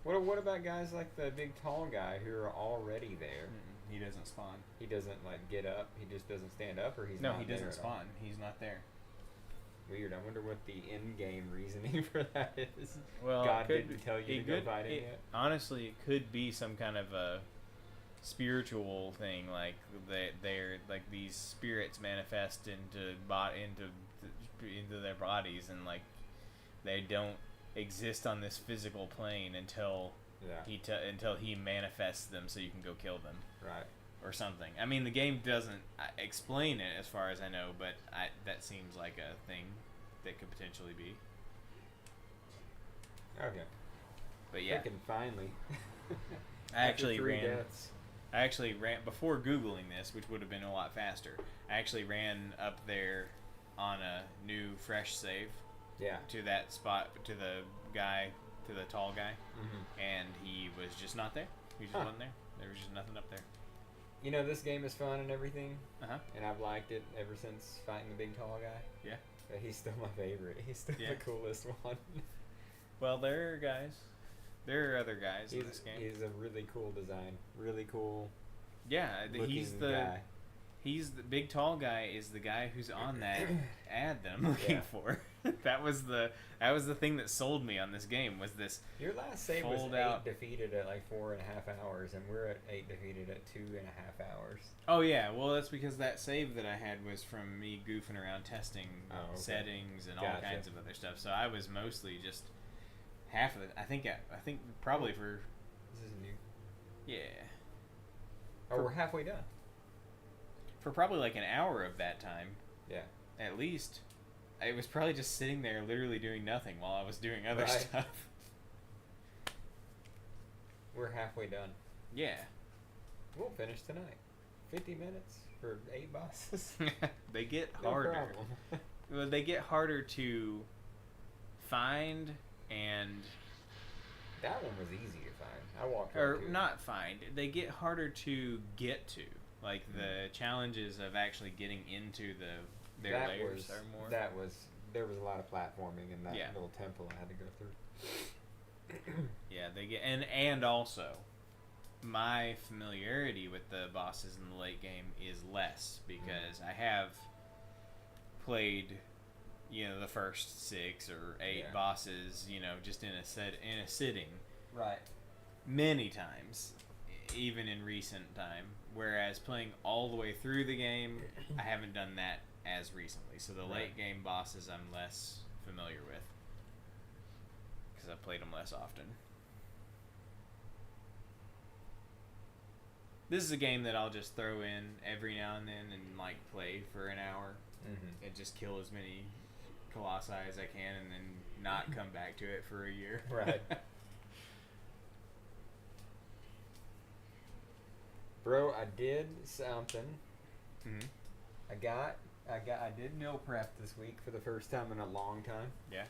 What about guys like the big tall guy who are already there? He doesn't spawn. He doesn't like get up. He just doesn't stand up, or he's no. Not He doesn't there spawn. He's not there. Weird. I wonder what the in-game reasoning for that is. Well, God didn't tell you to go fight him yet. Honestly, it could be some kind of a spiritual thing, like they're like these spirits manifest into their bodies, and like they don't exist on this physical plane until until he manifests them, so you can go kill them. Right. Or something. I mean, the game doesn't explain it as far as I know, but that seems like a thing that could potentially be. Okay. But yeah. Freaking finally. I actually ran before Googling this, which would have been a lot faster. I actually ran up there on a new fresh save. Yeah. To that spot, to the tall guy, and he was just not there. He just wasn't there. There was just nothing up there. You know, this game is fun and everything, and I've liked it ever since fighting the big tall guy. Yeah. But he's still my favorite. He's still the coolest one. Well, there are other guys in this game. He's a really cool design. Really cool. Yeah, he's the guy. He's the big tall guy is the guy who's on that ad that I'm looking for. That was the thing that sold me on this game, was this. Your last save was 8 defeated at like 4.5 hours, and we're at 8 defeated at 2.5 hours. Oh yeah, well that's because that save that I had was from me goofing around testing settings and all kinds of other stuff. So I was mostly just half of it. I think probably for. This is new. Yeah. Oh, we're halfway done. For probably like an hour of that time. Yeah. At least. I was probably just sitting there literally doing nothing while I was doing other stuff. We're halfway done. Yeah. We'll finish tonight. 50 minutes for 8 bosses. They get no harder. Problem. Well, they get harder to find, and... That one was easy to find. I walked Or not find. They get harder to get to. Like, the challenges of actually getting into their layers are more... There was a lot of platforming in that little temple I had to go through. Yeah, they get... And also, my familiarity with the bosses in the late game is less, because I have played, the first 6 or 8 bosses, just in a sitting. Right. Many times, even in recent time. Whereas playing all the way through the game, I haven't done that as recently. So the late game bosses I'm less familiar with, because I've played them less often. This is a game that I'll just throw in every now and then and like play for an hour and just kill as many Colossi as I can, and then not come back to it for a year. Right. Bro, I did something. I did meal prep this week for the first time in a long time. Yeah.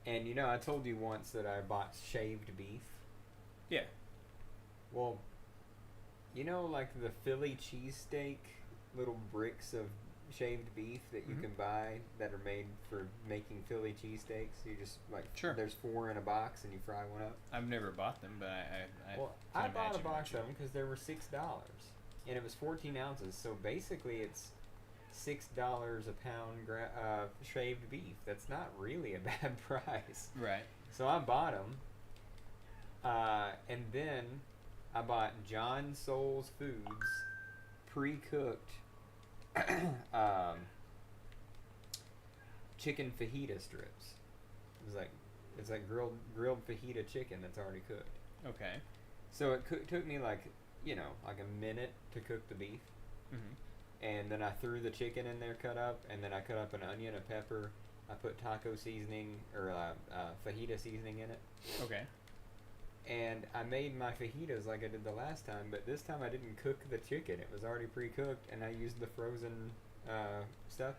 And I told you once that I bought shaved beef. Yeah. Well, like the Philly cheesesteak, little bricks of shaved beef that you can buy that are made for making Philly cheesesteaks. You just there's 4 in a box and you fry one up. I've never bought them, but I bought a box of them because they were $6, and it was 14 ounces. So basically, it's $6 a pound shaved beef. That's not really a bad price. Right. So I bought them, and then I bought John Souls Foods pre-cooked chicken fajita strips. It's like grilled fajita chicken that's already cooked. Okay. So it took me like a minute to cook the beef, and then I threw the chicken in there cut up, and then I cut up an onion, a pepper. I put taco seasoning or fajita seasoning in it. Okay. And I made my fajitas like I did the last time, but this time I didn't cook the chicken. It was already pre-cooked, and I used the frozen stuff.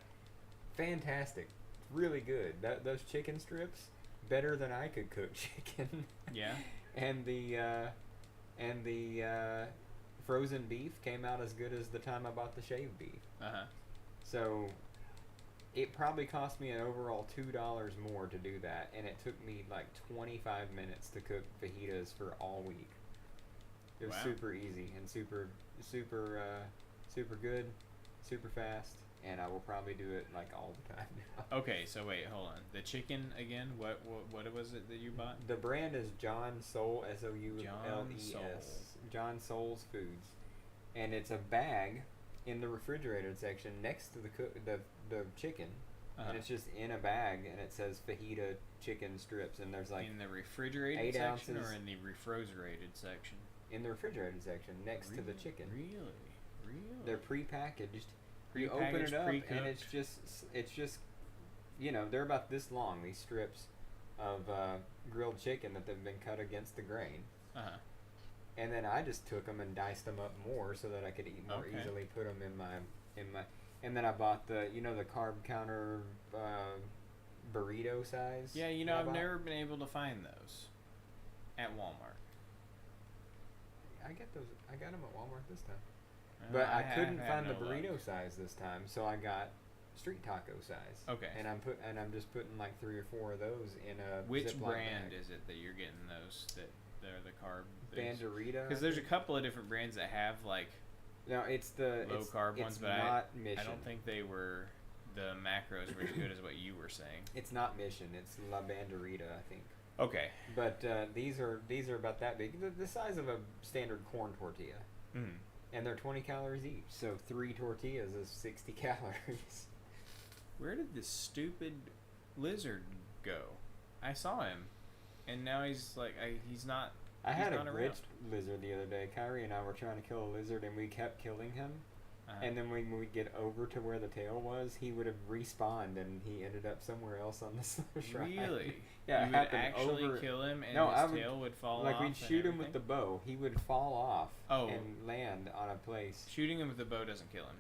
Fantastic. Really good. Those chicken strips, better than I could cook chicken. Yeah. And the frozen beef came out as good as the time I bought the shaved beef. Uh-huh. So it probably cost me an overall $2 more to do that, and it took me like 25 minutes to cook fajitas for all week. It was super easy and super good, super fast, and I will probably do it like all the time now. Okay, so wait, hold on. The chicken again? What was it that you bought? The brand is John Soul, SOULES. John Soul's Foods, and it's a bag in the refrigerated section next to the chicken, and it's just in a bag, and it says fajita chicken strips, and there's like in the refrigerated section or in the refrigerated section? In the refrigerated section next to the chicken. Really? They're prepackaged. You open it up, and it's just they're about this long. These strips of grilled chicken that they've been cut against the grain. And then I just took them and diced them up more so that I could eat more easily. Put them in my, and then I bought the carb counter burrito size. Yeah, I've never been able to find those at Walmart. I got them at Walmart this time, but I couldn't find the burrito size this time, so I got street taco size. Okay. And I'm just putting like 3 or 4 of those in a. Which Ziploc brand bag. is it that you're getting those that? They're the carb Banderita. Because there's a couple of different brands that have like no, it's the low carb ones, but not I Mission. don't think they were the macros were as good as what you were saying. It's not Mission. It's La Banderita, I think. Okay. But these are about that big, the size of a standard corn tortilla, and they're 20 calories each. So 3 tortillas is 60 calories. Where did this stupid lizard go? I saw him. And now he's like, he's not. I had a glitched lizard the other day. Kyrie and I were trying to kill a lizard, and we kept killing him. And then when we get over to where the tail was, he would have respawned, and he ended up somewhere else on the shrine. Really? Yeah, you would actually kill him, and his tail would fall off. Like we'd shoot him with the bow, he would fall off and land on a place. Shooting him with the bow doesn't kill him.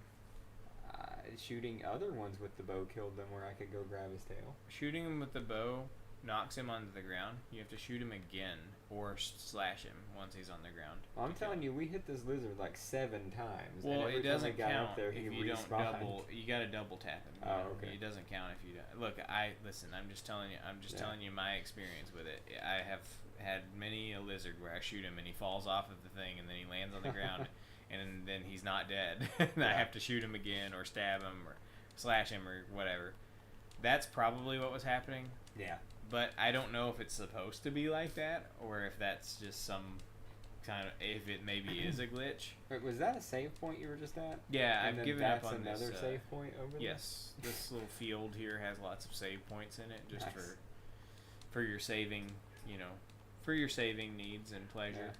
Shooting other ones with the bow killed them, where I could go grab his tail. Shooting him with the bow knocks him onto the ground. You have to shoot him again or slash him once he's on the ground. Well, I'm telling you, we hit this lizard like 7 times. Well, and every it doesn't time I got count up there, if he you don't respawned. double. You got to double tap him. Oh, okay. It doesn't count if you don't. Look, listen. I'm just telling you. Telling you my experience with it. I have had many a lizard where I shoot him and he falls off of the thing and then he lands on the ground and then he's not dead. And I have to shoot him again or stab him or slash him or whatever. That's probably what was happening. Yeah. But I don't know if it's supposed to be like that or if that's just some kind of, if it maybe is a glitch. Wait, was that a save point you were just at? Yeah, I've given up on this. That's another save point over there? Yes. This little field here has lots of save points in it just for your saving, for your saving needs and pleasure,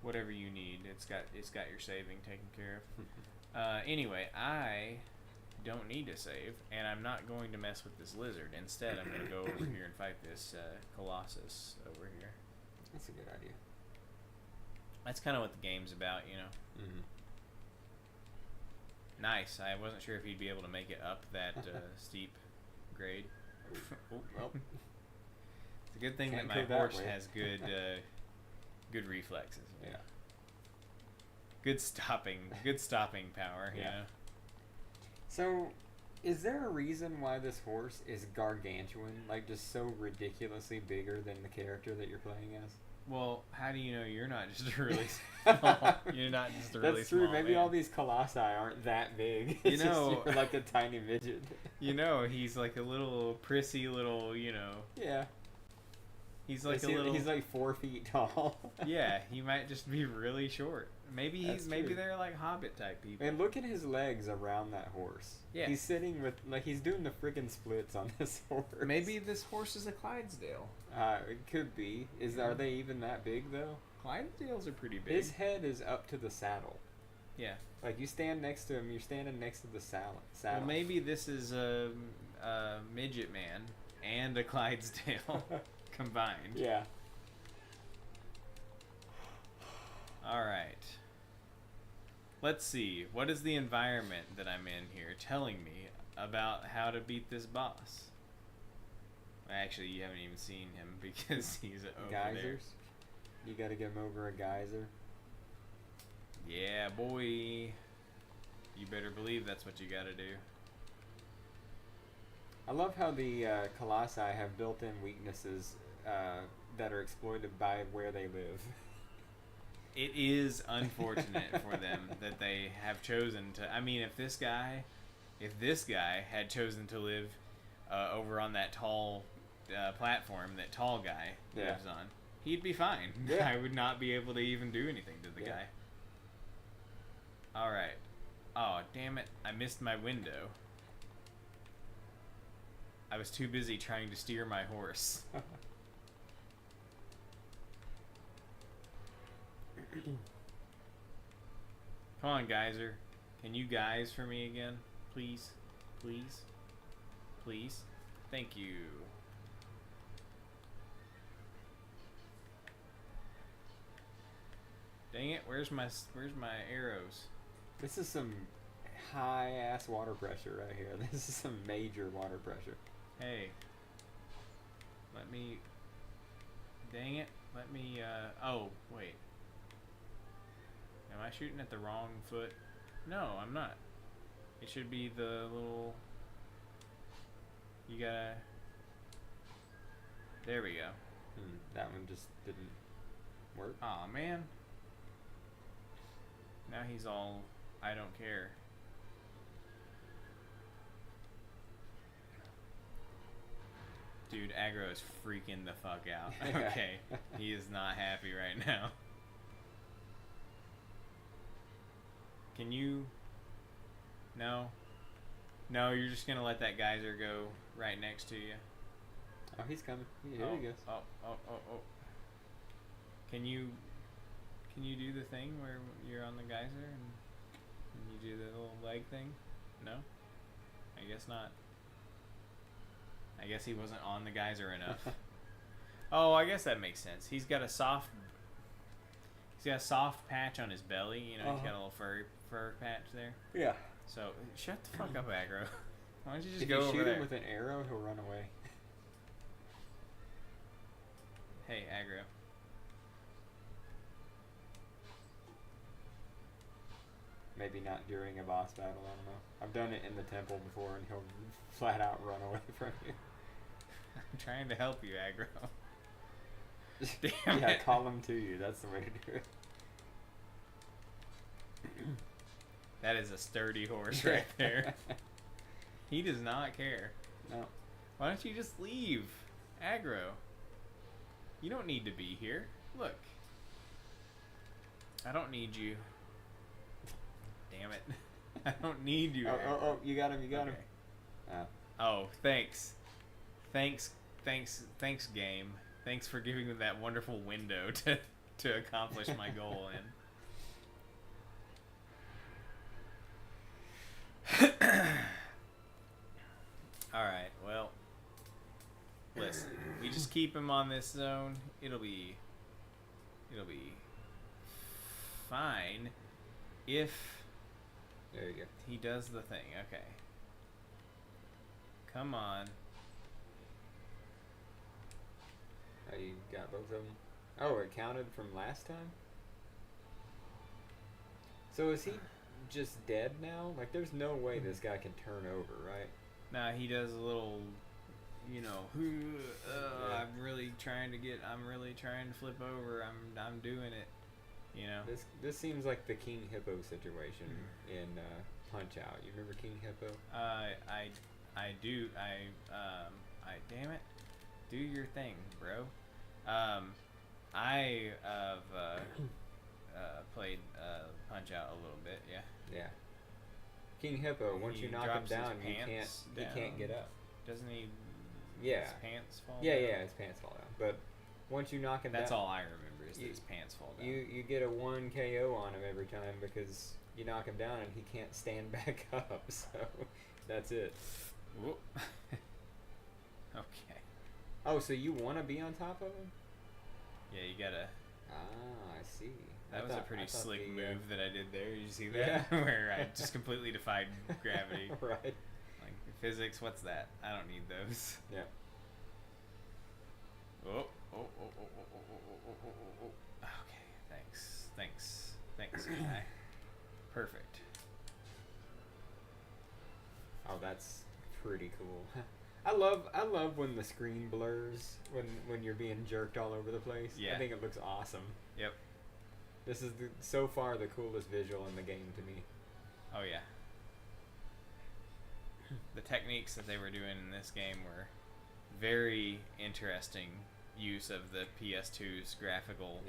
whatever you need, it's got your saving taken care of. Anyway, I don't need to save, and I'm not going to mess with this lizard. Instead, I'm going to go over here and fight this Colossus over here. That's a good idea. That's kind of what the game's about, Nice. I wasn't sure if he'd be able to make it up that steep grade. Well, it's a good thing that my horse has good reflexes. Yeah. Good stopping power. Yeah. So, is there a reason why this horse is gargantuan, like just so ridiculously bigger than the character that you're playing as? Well, how do you know you're not just a really small? You're not just a really That's true. Small Maybe man. all these colossi aren't that big. It's just you're like a tiny midget. He's like a little prissy little. Yeah. He's like a little. He's like 4 feet tall. Yeah, he might just be really short. Maybe they're like Hobbit type people. And look at his legs around that horse. Yeah. He's sitting with he's doing the freaking splits on this horse. Maybe this horse is a Clydesdale. It could be. Are they even that big though? Clydesdales are pretty big. His head is up to the saddle. Yeah. Like you stand next to him, you're standing next to the saddle. Well, maybe this is a midget man and a Clydesdale combined. Yeah. All right. Let's see. What is the environment that I'm in here telling me about how to beat this boss? Actually, you haven't even seen him because he's over Geysers? there. You gotta get him over a geyser. Yeah, boy. You better believe that's what you gotta do. I love how the Colossi have built-in weaknesses that are exploited by where they live. It is unfortunate for them that they have chosen to. I mean, if this guy had chosen to live over on that tall platform that tall guy lives on, he'd be fine. Yeah. I would not be able to even do anything to the guy. All right. Oh, damn it! I missed my window. I was too busy trying to steer my horse. Come on, Geyser. Can you guys for me again? Please? Please? Please? Thank you. Dang it, where's my arrows? This is some high-ass water pressure right here. This is some major water pressure. Hey. Let me... Dang it. Let me, oh, wait. Am I shooting at the wrong foot? No, I'm not. It should be the little... You gotta... There we go. That one just didn't work. Aw, man. Now he's all, I don't care. Dude, aggro is freaking the fuck out. Okay. He is not happy right now. Can you... No. No, you're just gonna let that geyser go right next to you. Oh, he's coming. Here he goes. Oh. Can you do the thing where you're on the geyser and you do the little leg thing? No? I guess not. I guess he wasn't on the geyser enough. Oh, I guess that makes sense. He's got a soft patch on his belly. You know, he's got a little fur patch there. Yeah. So shut the fuck up, aggro. Why don't you just if go you over shoot there? him with an arrow, he'll run away. Hey, aggro. Maybe not during a boss battle, I don't know. I've done it in the temple before and he'll flat out run away from you. I'm trying to help you, aggro. Damn it. Call him to you. That's the way to do it. That is a sturdy horse right there. He does not care. No. Why don't you just leave, aggro? You don't need to be here. Look. I don't need you. Damn it. I don't need you. Oh, you got him, him. Oh, thanks. Thanks, game. Thanks for giving me that wonderful window to accomplish my goal in. Alright, well, listen, we just keep him on this zone, it'll be fine if there you go. He does the thing. Okay. Come on. Oh, you got both of them? Oh, it counted from last time? So is he just dead now? Like, there's no way this guy can turn over, right? Nah, he does a little, you know, I'm really trying to flip over. I'm doing it. You know. This seems like the King Hippo situation in Punch Out. You remember King Hippo? I do. Damn it. Do your thing, bro. I have played Punch Out a little bit. Yeah. Yeah. King Hippo. Once you knock him down, he can't get up. Doesn't he? Yeah. His pants fall. Yeah, down? yeah, his pants fall down. But once you knock him That's down, all I remember is that his pants fall down. You get a 1 KO on him every time because you knock him down and he can't stand back up. So that's it. Okay. Oh, so you want to be on top of him? Yeah, you gotta. Ah, I see. That was a pretty slick move that I did there. Did you see that? Yeah. Where I just completely defied gravity. Right. Like physics, what's that? I don't need those. Yeah. Oh. Okay, thanks, guy. Perfect. Oh, that's pretty cool. I love when the screen blurs when you're being jerked all over the place. Yeah. I think it looks awesome. Yep. This is so far the coolest visual in the game to me. Oh yeah. The techniques that they were doing in this game were very interesting use of the PS2's graphical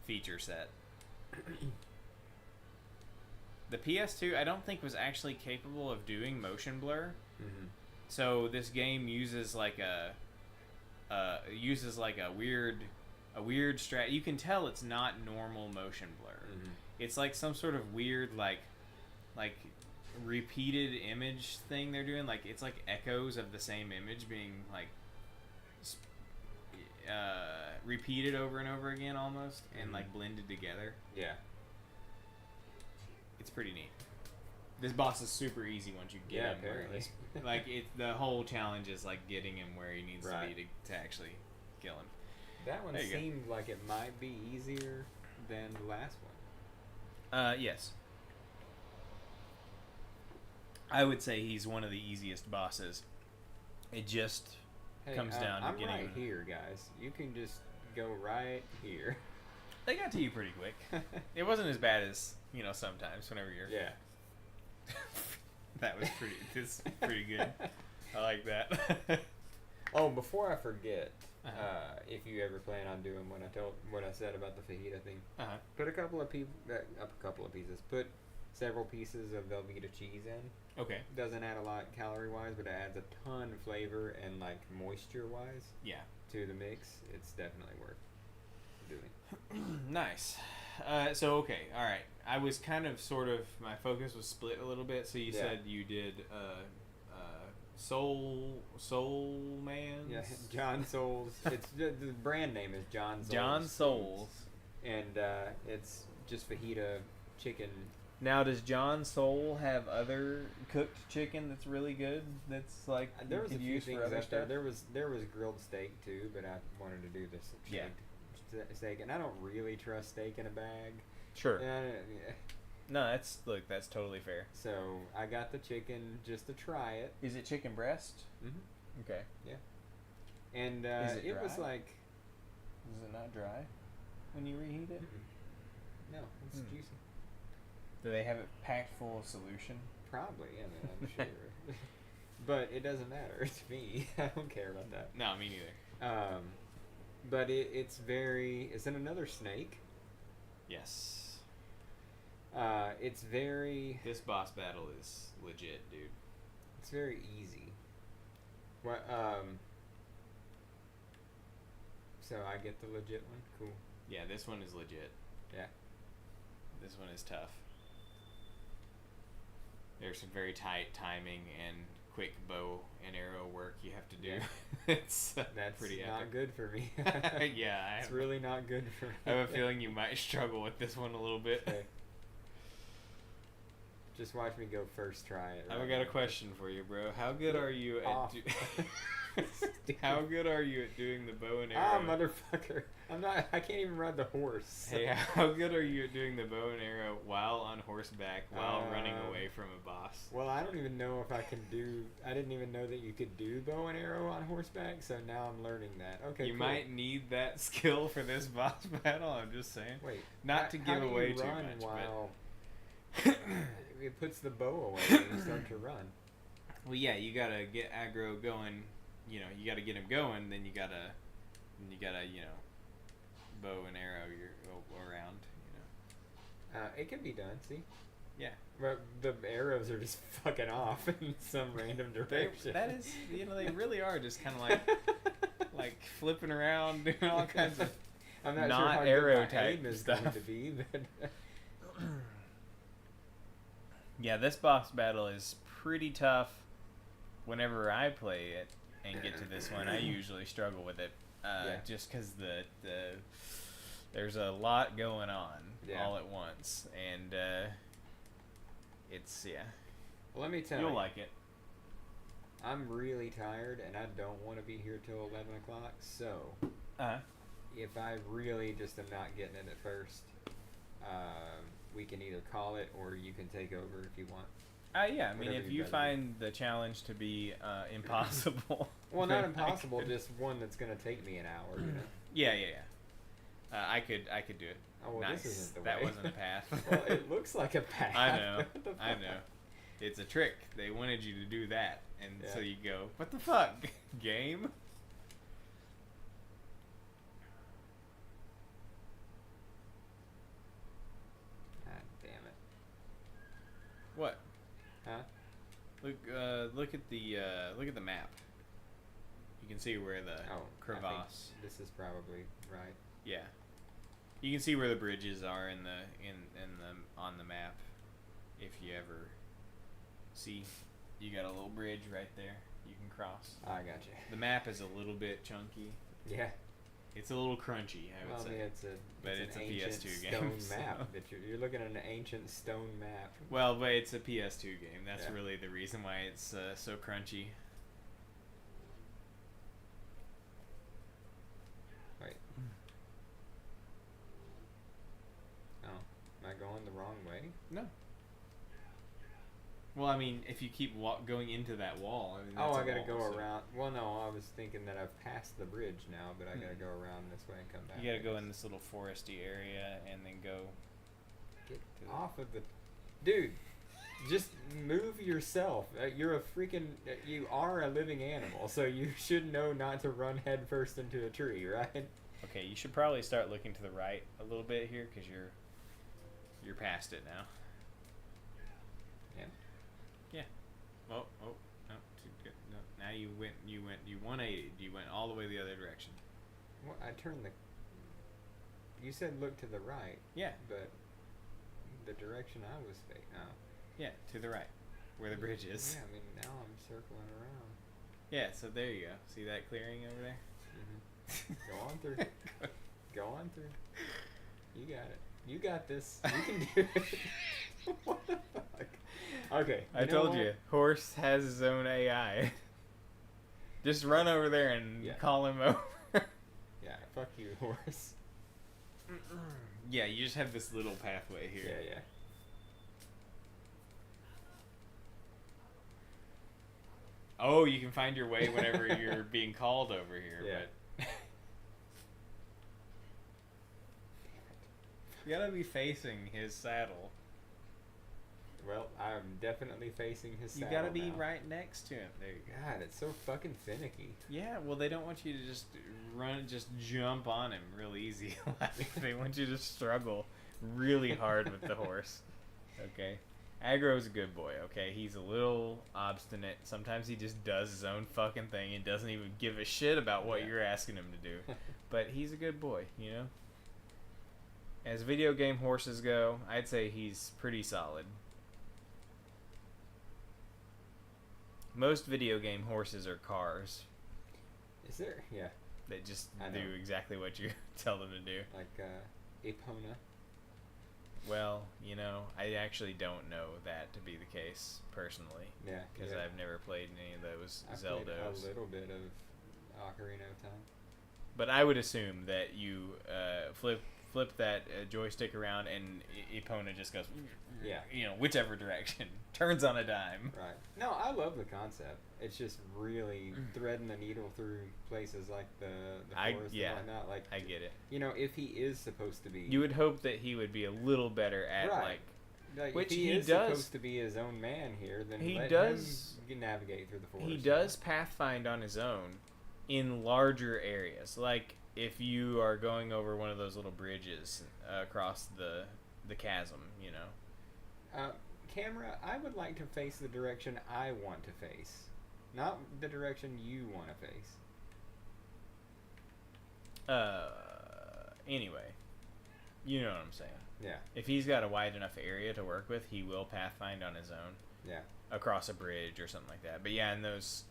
feature set. The PS2 I don't think was actually capable of doing motion blur. Mm-hmm. So this game uses like a weird strat. You can tell it's not normal motion blur. Mm-hmm. It's like some sort of weird like repeated image thing they're doing. Like it's like echoes of the same image being like repeated over and over again almost, and like blended together. Yeah. It's pretty neat. This boss is super easy once you get him. Apparently. Like the whole challenge is like getting him where he needs to be to actually kill him. That one seemed like it might be easier than the last one. Yes. I would say he's one of the easiest bosses. It just comes down to getting. I'm right here, guys. You can just go right here. They got to you pretty quick. It wasn't as bad as sometimes whenever you're. Yeah. That was pretty good. I like that. Oh, before I forget, if you ever plan on doing what I said about the fajita thing, put a couple of pieces. Put several pieces of Velveeta cheese in. Okay. Doesn't add a lot calorie wise, but it adds a ton of flavor and like moisture wise. Yeah. To the mix, it's definitely worth doing. Nice. So okay, all right. I was kind of my focus was split a little bit. So you said you did Soul Man. Yeah, John Souls. It's the brand name is John Souls. John Souls. And it's just fajita chicken. Now, does John Soul have other cooked chicken that's really good? That's like there was a few things for other stuff. There was grilled steak too, but I wanted to do this steak, and I don't really trust steak in a bag. Sure. No, that's totally fair. So I got the chicken just to try it. Is it chicken breast? Mm-hmm. Okay. Yeah. And it was like. Is it not dry when you reheat it? Mm-mm. No, it's juicy. Do they have it packed full of solution? Probably, I'm sure. But it doesn't matter. It's me. I don't care about that. No, me neither. But it's in another snake. Yes. It's very. This boss battle is legit, dude. It's very easy. What? So I get the legit one. Cool. Yeah, this one is legit. Yeah. This one is tough. There's some very tight timing and quick bow and arrow work you have to do. Yeah. That's pretty not epic. Good for me. Yeah, it's really not good for me. I have a feeling you might struggle with this one a little bit. Okay. Just watch me go first try it. I've got a question for you, bro. How good are you at how good are you at doing the bow and arrow? Motherfucker. I can't even ride the horse. Hey, how good are you at doing the bow and arrow while on horseback, while running away from a boss? Well, I don't even know if I can I didn't even know that you could do bow and arrow on horseback, so now I'm learning that. Okay, you might need that skill for this boss battle, I'm just saying. Wait. Not to give away too much, while it puts the bow away when you start to run. Well, yeah, you gotta get aggro going. You gotta get him going. Then you gotta, bow and arrow your around. It can be done. See. Yeah. But the arrows are just fucking off in some random direction. That is, they really are just kind of like flipping around, doing all kinds of I'm not not sure how arrow good my type aim is stuff. going to be, but yeah, this boss battle is pretty tough. Whenever I play it and get to this one, I usually struggle with it, just because there's a lot going on all at once, and it's Well, let me tell you. You'll like it. I'm really tired, and I don't want to be here till 11 o'clock, so if I really just am not getting it at first, we can either call it or you can take over if you want. Yeah, I mean, if you find the challenge to be impossible. Well, not impossible, just one that's going to take me an hour, you know? Yeah. I could do it. Oh, well, nice. This isn't the that way. wasn't a path. Well, it looks like a path. I know. It's a trick. They wanted you to do that, and so you go, what the fuck, game? God damn it. What? Huh? Look at the map. You can see where the crevasse. This is probably right. Yeah. You can see where the bridges are in the on the map. If you ever see, you got a little bridge right there you can cross. I got you. The map is a little bit chunky. Yeah. It's a little crunchy, I would say. I mean, it's a PS2 stone game. map. That you're looking at an ancient stone map. Well, but it's a PS2 game. That's really the reason why it's so crunchy. Wait. Oh, am I going the wrong way? No. Well, I mean, if you keep going into that wall, I mean, I gotta go around. Well, no, I was thinking that I've passed the bridge now, but I gotta go around this way and come back. You gotta go in this little foresty area and then go. Get off of the, dude. Just move yourself. You're a freaking. You are a living animal, so you should know not to run headfirst into a tree, right? Okay, you should probably start looking to the right a little bit here because you're past it now. Yeah. Yeah. Oh, no, too good. No, now you 180. You went all the way the other direction. Well, I turned the. You said look to the right. Yeah. But the direction I was facing. Oh. Yeah, to the right, where the bridge is. Yeah, I mean now I'm circling around. Yeah, so there you go. See that clearing over there? Mm-hmm. Go on through. Go on through. You got it. You got this. You can do it. What the fuck? Okay. I told you, horse has his own AI. Just run over there and call him over. Yeah, fuck you, horse. Yeah, you just have this little pathway here. Yeah. Oh, you can find your way whenever you're being called over here. Yeah. But you gotta be facing his saddle. Well, I'm definitely facing his saddle. You gotta be now. right next to him. There you go. God, it's so fucking finicky. Yeah, well, they don't want you to just jump on him real easy. They want you to struggle really hard with the horse. Okay? Aggro's a good boy, okay? He's a little obstinate. Sometimes he just does his own fucking thing and doesn't even give a shit about what you're asking him to do. But he's a good boy, you know? As video game horses go, I'd say he's pretty solid. Most video game horses are cars. Is there? Yeah. They just do exactly what you tell them to do. Like, Epona? Well, you know, I actually don't know that to be the case, personally. Yeah. Because I've never played any of those Zeldas. I played a little bit of Ocarina of Time. But I would assume that you flip that joystick around and Epona just goes, you know, whichever direction. Turns on a dime. Right. No, I love the concept. It's just really threading the needle through places like the forest and whatnot. Like, I get it. You know, if he is supposed to be... You would hope that he would be a little better at, which he is does, supposed to be his own man here, then he let does him navigate through the forest. He does pathfind on his own in larger areas. Like, if you are going over one of those little bridges across the the chasm, you know. Camera, I would like to face the direction I want to face, not the direction you want to face. Anyway, you know what I'm saying. Yeah. If he's got a wide enough area to work with, he will pathfind on his own. Yeah. Across a bridge or something like that. But yeah, in those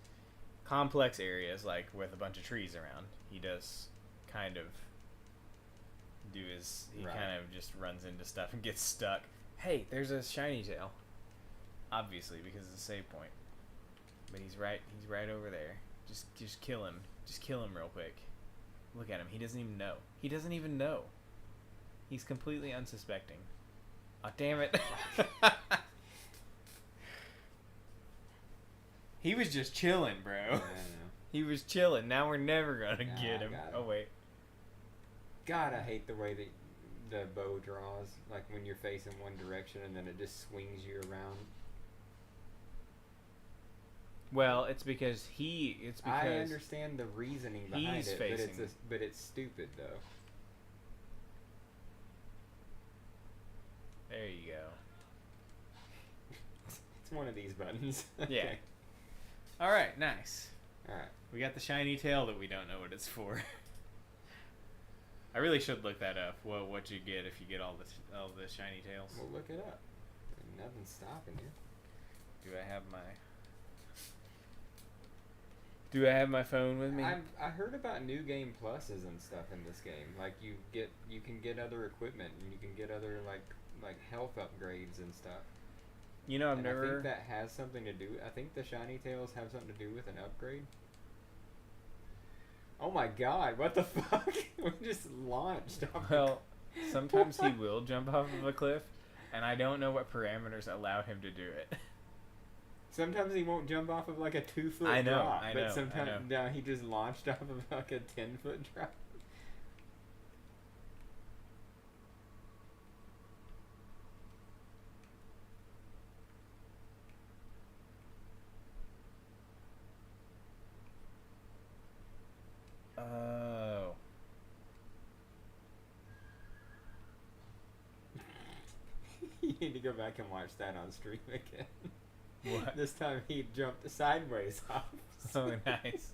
complex areas, like with a bunch of trees around, he does kind of do his. He kind of just runs into stuff and gets stuck. Hey, there's a shiny tail. Obviously, because it's a save point. But he's right over there. Just kill him. Just kill him real quick. Look at him. He doesn't even know. He doesn't even know. He's completely unsuspecting. Oh, damn it. He was just chilling, bro. I know. He was chilling. Now we're never gonna get him. Oh, wait. God, I hate the way that the bow draws. Like when you're facing one direction and then it just swings you around. Well, it's because I understand the reasoning behind it, but it's stupid though. There you go. It's one of these buttons. Yeah. All right, nice. All right. We got the shiny tail that we don't know what it's for. I really should look that up. What you get if you get all the shiny tails? We'll look it up. Nothing's stopping you. Do I have my phone with me? I heard about new game pluses and stuff in this game. Like you can get other equipment and you can get other like health upgrades and stuff. You know, I think that has something to do. I think the shiny tails have something to do with an upgrade. Oh my God! What the fuck? We just launched. Well, sometimes he will jump off of a cliff, and I don't know what parameters allow him to do it. Sometimes he won't jump off of like a 2-foot drop. But sometimes now he just launched off of like a 10-foot drop. Oh. You need to go back and watch that on stream again. What? This time he jumped sideways off. Oh, nice.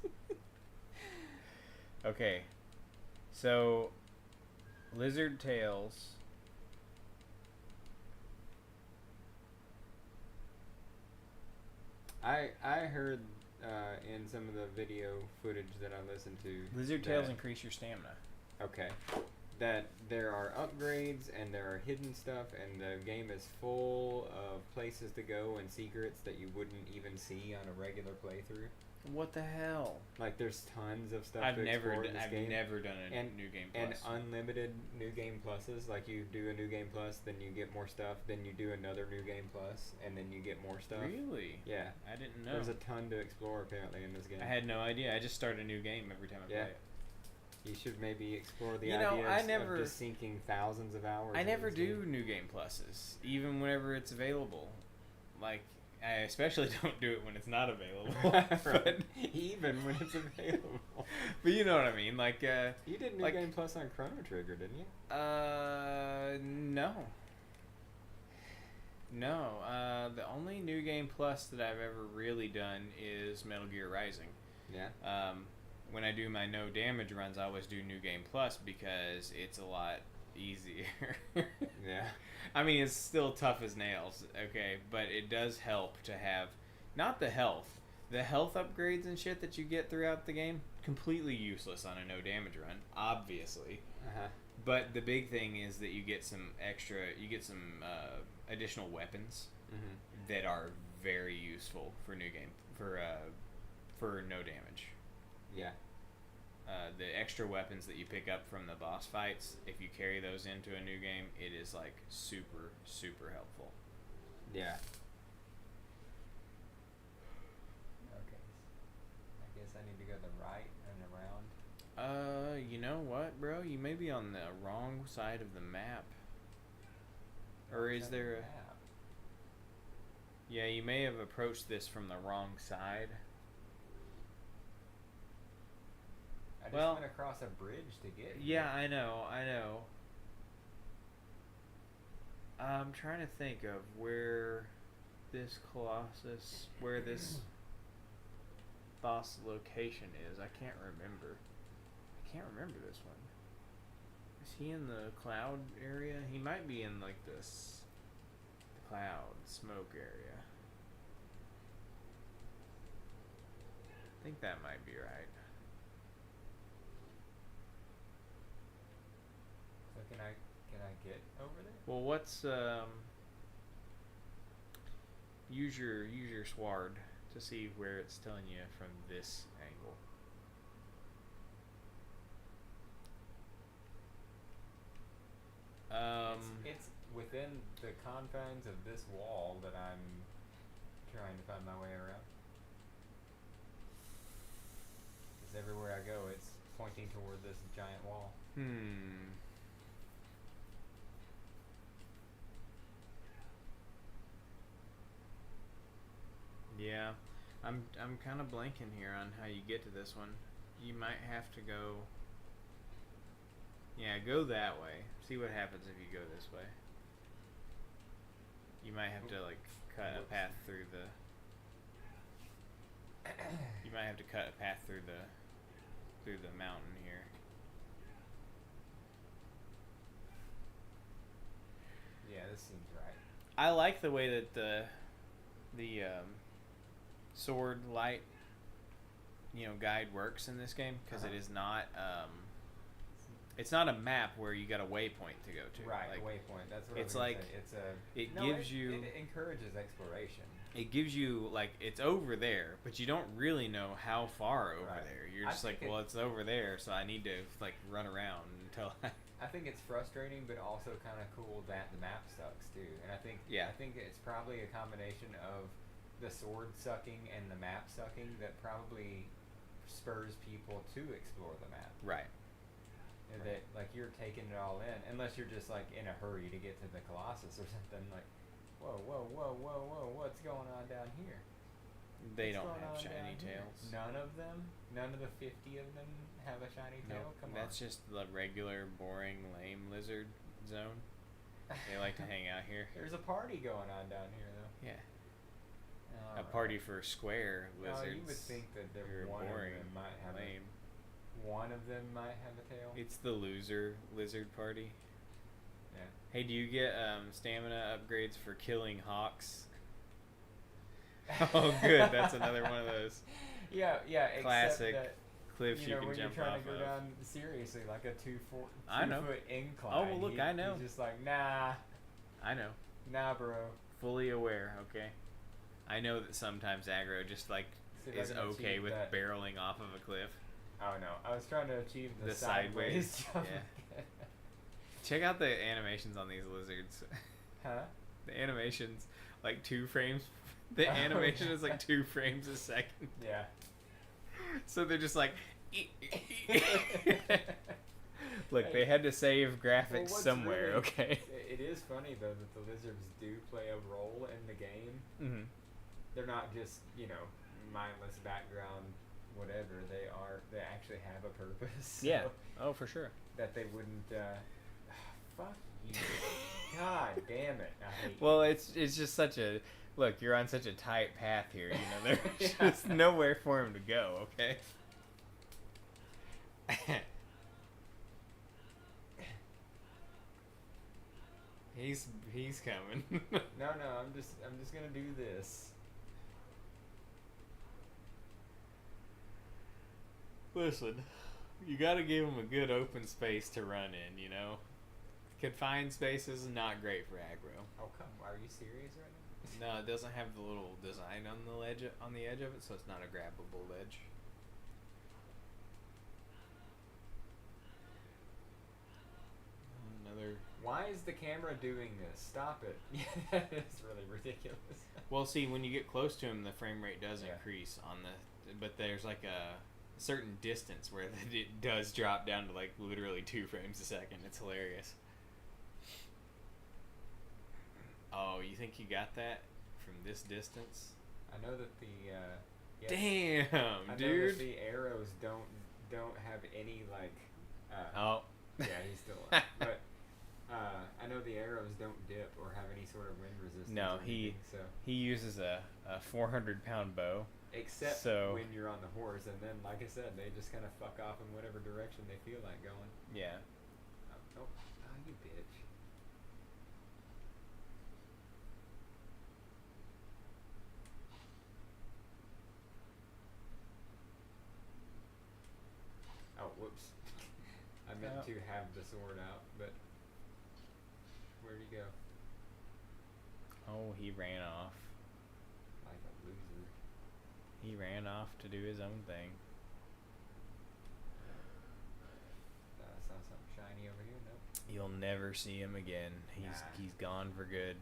Okay. So, lizard tails. I heard in some of the video footage that I listened to. Lizard tails increase your stamina. Okay. That there are upgrades and there are hidden stuff and the game is full of places to go and secrets that you wouldn't even see on a regular playthrough. What the hell? Like there's tons of stuff I've to never explore in this game. never done a new game plus. And unlimited new game pluses. Like you do a new game plus, then you get more stuff, then you do another new game plus, and then you get more stuff. Really? Yeah. I didn't know. There's a ton to explore apparently in this game. I had no idea. I just start a new game every time I play it. You should maybe explore the idea of just sinking thousands of hours. I never do new game pluses, even whenever it's available. Like, I especially don't do it when it's not available. But even when it's available. But you know what I mean. Like, you did new game plus on Chrono Trigger, didn't you? No. No. The only new game plus that I've ever really done is Metal Gear Rising. Yeah. When I do my no damage runs, I always do New Game Plus because it's a lot easier. Yeah. I mean, it's still tough as nails, okay, but it does help to have, not the health upgrades and shit that you get throughout the game, completely useless on a no damage run, obviously. Uh-huh. But the big thing is that you get some additional weapons that are very useful for new game, for no damage. Yeah. The extra weapons that you pick up from the boss fights, if you carry those into a new game, it is like super, super helpful. Yeah. Okay. I guess I need to go to the right and around. You know what, bro? You may be on the wrong side of the map. Or is there a... map? Yeah, you may have approached this from the wrong side. I just went across a bridge to get here. Yeah, I know. I'm trying to think of where this Colossus, where this boss location is. I can't remember. I can't remember this one. Is he in the cloud area? He might be in like this cloud smoke area. I think that might be right. So can I get over there? Well, what's use your sword to see where it's telling you from this angle. It's within the confines of this wall that I'm trying to find my way around. Because everywhere I go, it's pointing toward this giant wall. Yeah, I'm kind of blanking here on how you get to this one. You might have to go. Yeah, go that way. See what happens if you go this way. You might have to like cut a path through the. You might have to cut a path through the mountain here. Yeah, this seems right. I like the way that the sword light guide works in this game, because it is not it's not a map where you got a waypoint to go to. Right, like, waypoint. That's what it's I was like say. It's a. It encourages exploration. It gives you like it's over there, but you don't really know how far over there. You're just like, well, it's over there, so I need to like run around until. I think it's frustrating, but also kind of cool that the map sucks too. And I think it's probably a combination of the sword sucking and the map sucking that probably spurs people to explore the map. Right. That like you're taking it all in, unless you're just like in a hurry to get to the Colossus or something. Like, whoa, what's going on down here? They don't have shiny tails. None of them? None of the 50 of them have a shiny tail? Come on. That's just the regular, boring, lame lizard zone. They like to hang out here. There's a party going on down here, though. Yeah. A party for square lizards. You would think that one of them might have lame. One of them might have a tail. It's the loser lizard party. Yeah. Hey, do you get stamina upgrades for killing hawks? Oh, good. That's another one of those. Yeah. Classic that, cliffs you can when jump you're trying off to go of. down seriously, like a 2 foot incline. Oh, well, look, I know. He's just like, nah. I know. Nah, bro. Fully aware. Okay. I know that sometimes aggro just like is okay with barreling off of a cliff. Oh no, I was trying to achieve the sideways jump. Yeah. Check out the animations on these lizards. Huh? The animations, like 2 frames. The animation is like 2 frames a second. Yeah. So they're just like. Look, they had to save graphics somewhere. Really, okay. It is funny though that the lizards do play a role in the game. Mm-hmm. They're not just mindless background. Whatever they actually have a purpose. Yeah. Oh, for sure. That they wouldn't. Fuck you. God damn it! I hate well, it's just such a look. You're on such a tight path here. There's just nowhere for him to go. Okay. He's coming. No, I'm just gonna do this. Listen, you gotta give him a good open space to run in, Confined space is not great for aggro. Oh, are you serious right now? No, it doesn't have the little design on the edge of it, so it's not a grabbable ledge. Why is the camera doing this? Stop it. It's really ridiculous. Well, see, when you get close to him, the frame rate does increase but there's like a certain distance where it does drop down to like literally 2 frames a second. It's hilarious. Oh, you think you got that from this distance? I know that the damn, I dude. know that the arrows don't have any like oh. Yeah, he's still alive. But I know the arrows don't dip or have any sort of wind resistance. No, he uses a 400-pound bow. Except when you're on the horse, and then, like I said, they just kind of fuck off in whatever direction they feel like going. Yeah. Oh, you bitch. Oh, whoops. I meant to have the sword out, but where'd he go? Oh, he ran off. Like a loser. He ran off to do his own thing. I saw something shiny over here. Nope. You'll never see him again. He's gone for good.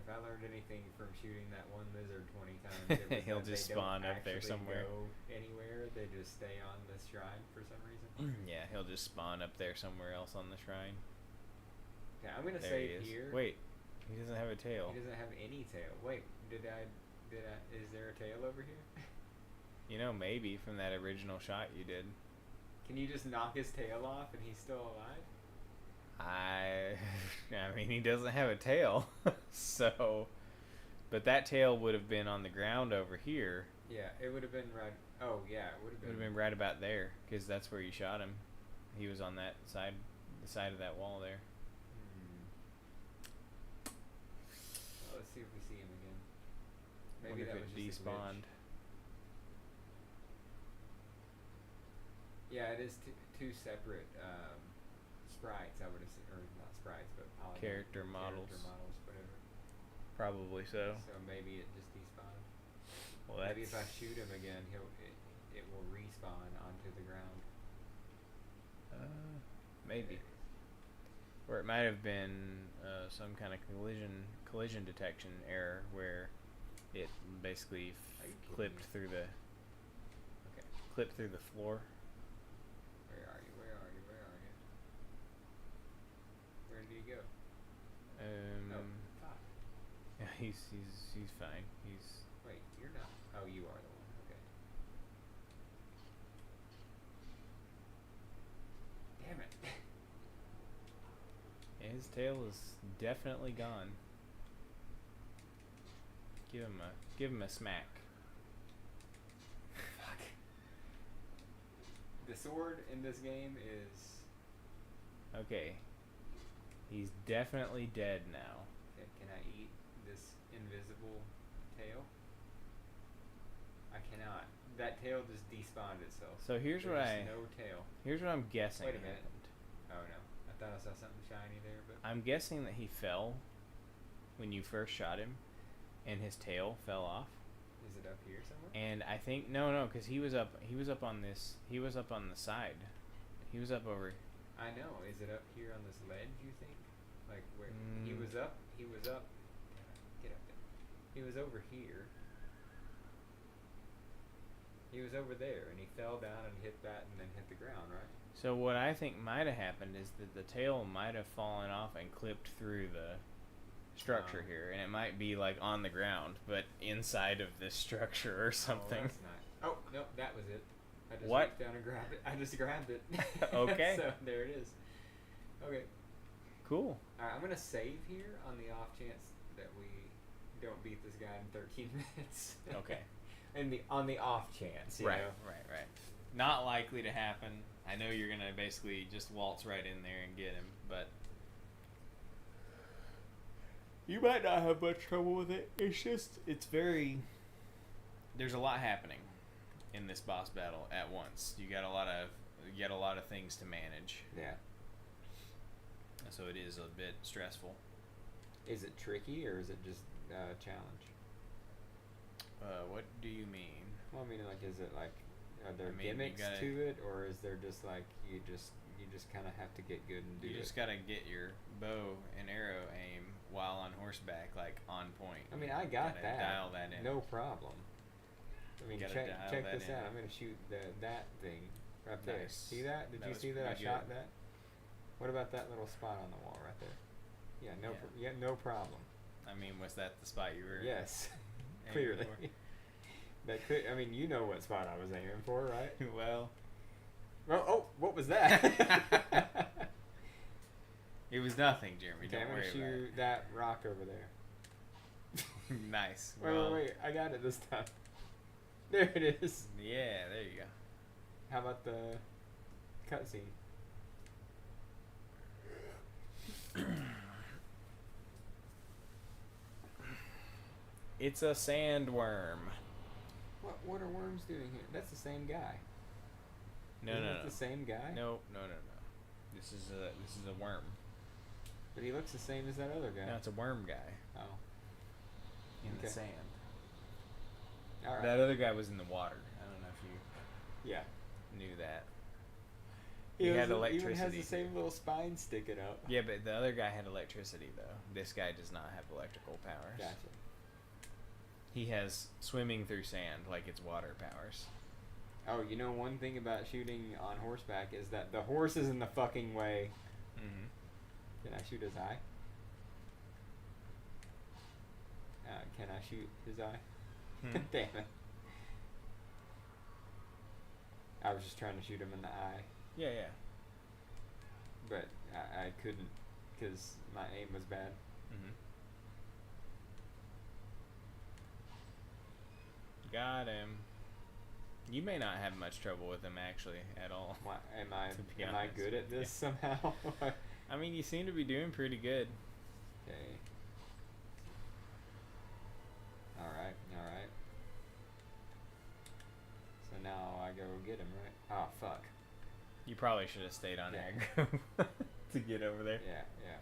If I learned anything from shooting that one lizard 20 times, it was he'll just spawn up there somewhere. Go anywhere, they just stay on the shrine for some reason. Yeah, he'll just spawn up there somewhere else on the shrine. Yeah, I'm gonna save here. Wait, he doesn't have a tail. He doesn't have any tail. Wait, did I? Is there a tail over here? You know, maybe from that original shot you did. Can you just knock his tail off and he's still alive? I mean, he doesn't have a tail, so. But that tail would have been on the ground over here. Yeah, it would have been right. Oh yeah, it would have been. Would have been right about there, because that's where you shot him. He was on that side, the side of that wall there. Well, let's see if we see him again. Maybe that was just despawned. Yeah, it is two separate sprites. I would assume, or not sprites, but character models. Character models, whatever. Probably so. So maybe it just despawned. Well, maybe if I shoot him again, it will respawn onto the ground. Maybe. Or it might have been some kind of collision detection error where it basically clipped through the floor. Where are you? Where did he go? Oh, fuck. Yeah, he's fine. Wait, you're not. Oh, you are the one. Okay. Damn it. Yeah, his tail is definitely gone. Give him a smack. Fuck. The sword in this game is. Okay. He's definitely dead now. Okay, can I eat this invisible tail? I cannot. That tail just despawned itself. So here's no tail. Here's what I'm guessing. Wait a minute. Oh no. I thought I saw something shiny there, but I'm guessing that he fell when you first shot him, and his tail fell off. Is it up here somewhere? And I think no, because he was up on the side. He was up over. I know. Is it up here on this ledge? You think? Like where he was up? He was up. Get up there. He was over here. He was over there, and he fell down and hit that, and then hit the ground, right? So what I think might have happened is that the tail might have fallen off and clipped through the structure here, and it might be like on the ground, but inside of this structure or something. Oh, that's nice. Oh no, that was it. I just what? reached down and grabbed it. I just grabbed it. Okay. So there it is. Okay. Cool. Alright, I'm gonna save here on the off chance that we don't beat this guy in 13 minutes. Okay. On the off chance, you know? Right. Not likely to happen. I know you're gonna basically just waltz right in there and get him, but you might not have much trouble with it. There's a lot happening in this boss battle at once. You got a lot of things to manage. Yeah. So it is a bit stressful. Is it tricky or is it just a challenge? What do you mean? Well, I mean, like, is it like, are there gimmicks to it, or is there just like you just kind of have to get good and do it? You just gotta get your bow and arrow aim while on horseback, like on point. I mean, I got that. Dial that in. No problem. I mean, check this out. I'm gonna shoot that thing right there. See that? Did you see that? I shot that. What about that little spot on the wall right there? Yeah, no problem. I mean, was that the spot you were? Yes, clearly. That could. I mean, you know what spot I was aiming for, right? Well. Oh, what was that? It was nothing, Jeremy. Okay, Don't I'm worry gonna about shoot that rock over there. it. Nice. Wait. I got it this time. There it is. Yeah, there you go. How about the cutscene? It's a sandworm. What are worms doing here? That's the same guy. No, Isn't no, it no. the same guy? No. This is a worm. But he looks the same as that other guy. No, it's a worm guy. Oh. In the Okay. sand. All right. That other guy was in the water. I don't know if you Yeah. knew that. He had even electricity. has the same little spine sticking up. Yeah, but the other guy had electricity, though. This guy does not have electrical powers. Gotcha. He has swimming through sand like it's water powers. Oh, you know one thing about shooting on horseback is that the horse is in the fucking way. Mm-hmm. Can I shoot his eye? Can I shoot his eye? Damn it. I was just trying to shoot him in the eye. Yeah. But I couldn't because my aim was bad. Mm-hmm. Got him. You may not have much trouble with him, actually, at all. Why, am I honest. good at this somehow? I mean, you seem to be doing pretty good. Okay. Alright. So now I go get him, right? Oh, fuck. You probably should have stayed on Yeah. aggro to get over there. Yeah.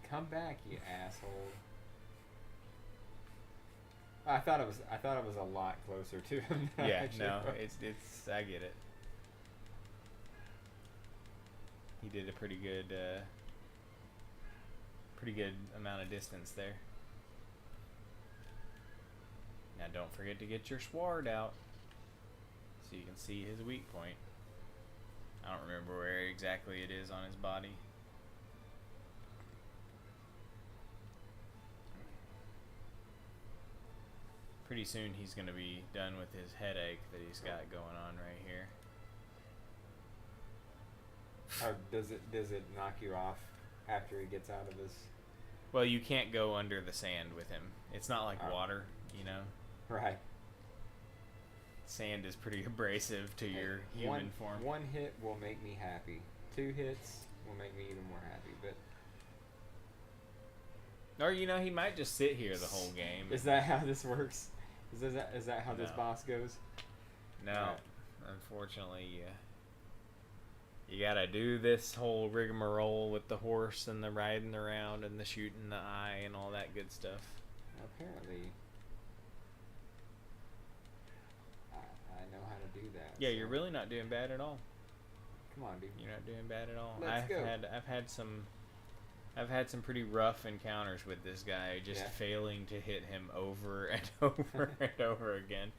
Come back, you asshole. I thought it was a lot closer to him than Yeah, actually no, was. it's I get it. He did a pretty good amount of distance there. Now don't forget to get your sword out so you can see his weak point. I don't remember where exactly it is on his body. Pretty soon he's going to be done with his headache that he's got going on right here. Oh, does it knock you off after he gets out of his... Well, you can't go under the sand with him. It's not like water, you know? Right. Sand is pretty abrasive to your human form. One hit will make me happy. 2 hits will make me even more happy, but... Or, you know, he might just sit here the whole game. Is that how this works? Is that how this boss goes? No. Right. Unfortunately, you gotta do this whole rigmarole with the horse and the riding around and the shooting the eye and all that good stuff. Apparently, I know how to do that. Yeah, so. you're really not doing bad at all. Come on, dude. You're not doing bad at all. Let's go. I've had some pretty rough encounters with this guy, just failing to hit him over and over and over again.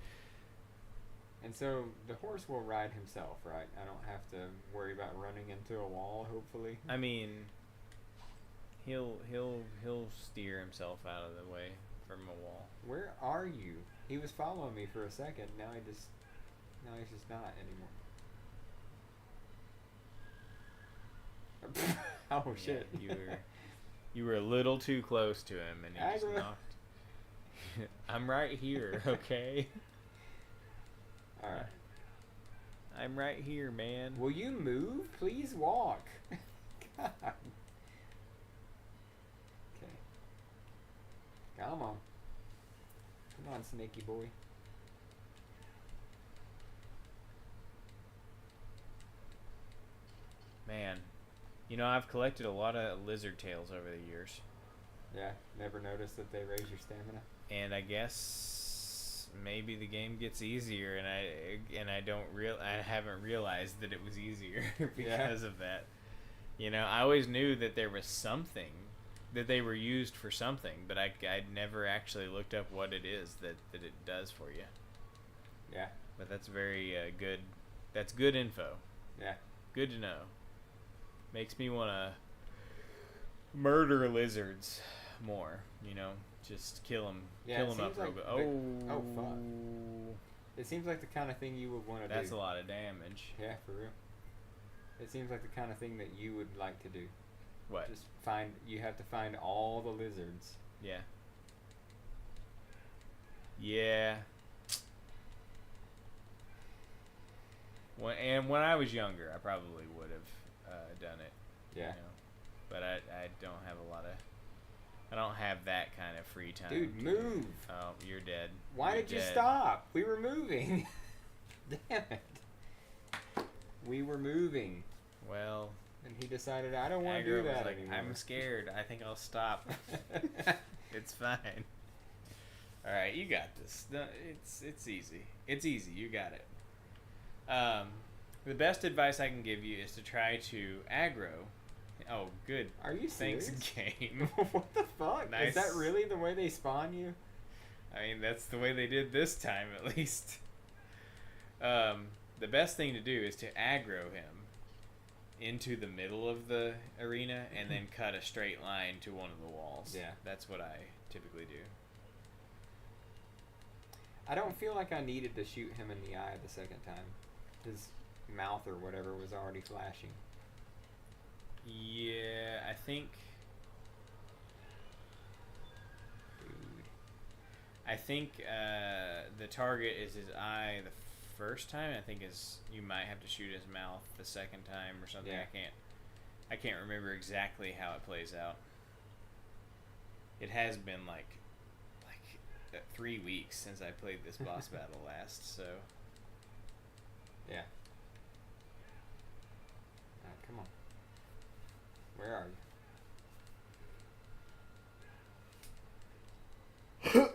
And so the horse will ride himself, right? I don't have to worry about running into a wall, hopefully. I mean, he'll steer himself out of the way from a wall. Where are you? He was following me for a second. Now he's just not anymore. Oh shit! Yeah, you were a little too close to him, and he just knocked. I'm right here, okay? All right. I'm right here, man. Will you move? Please walk. God. Okay. Come on. Come on, snaky boy. Man, you know, I've collected a lot of lizard tails over the years. Yeah, never noticed that they raise your stamina. And I guess maybe the game gets easier, and I haven't realized that it was easier because of that. You know, I always knew that there was something, that they were used for something, but I'd never actually looked up what it is that it does for you. Yeah. But that's very good. That's good info. Yeah. Good to know. Makes me want to murder lizards more, you know, just kill them up real good. Oh fuck! It seems like the kind of thing you would want to do. That's a lot of damage. Yeah, for real. It seems like the kind of thing that you would like to do. What? You have to find all the lizards. Yeah. Yeah. When I was younger, I probably would have done it. Yeah. You know? But I don't have a lot of. I don't have that kind of free time. Dude, move. Oh, you're dead. Why did you stop? We were moving. Damn it. We were moving. Well. And he decided, I don't want to do that anymore. I'm scared. I think I'll stop. It's fine. All right, you got this. It's easy. It's easy. You got it. The best advice I can give you is to try to aggro. Oh, good. Are you serious? Thanks, game. What the fuck? Nice. Is that really the way they spawn you? I mean, that's the way they did this time, at least. The best thing to do is to aggro him into the middle of the arena and then cut a straight line to one of the walls. Yeah. That's what I typically do. I don't feel like I needed to shoot him in the eye the second time. His mouth or whatever was already flashing. Yeah, I think... I think the target is his eye the first time. I think you might have to shoot his mouth the second time or something. Yeah. I can't remember exactly how it plays out. It has been like 3 weeks since I played this boss battle last, so yeah. Come on. Where are you?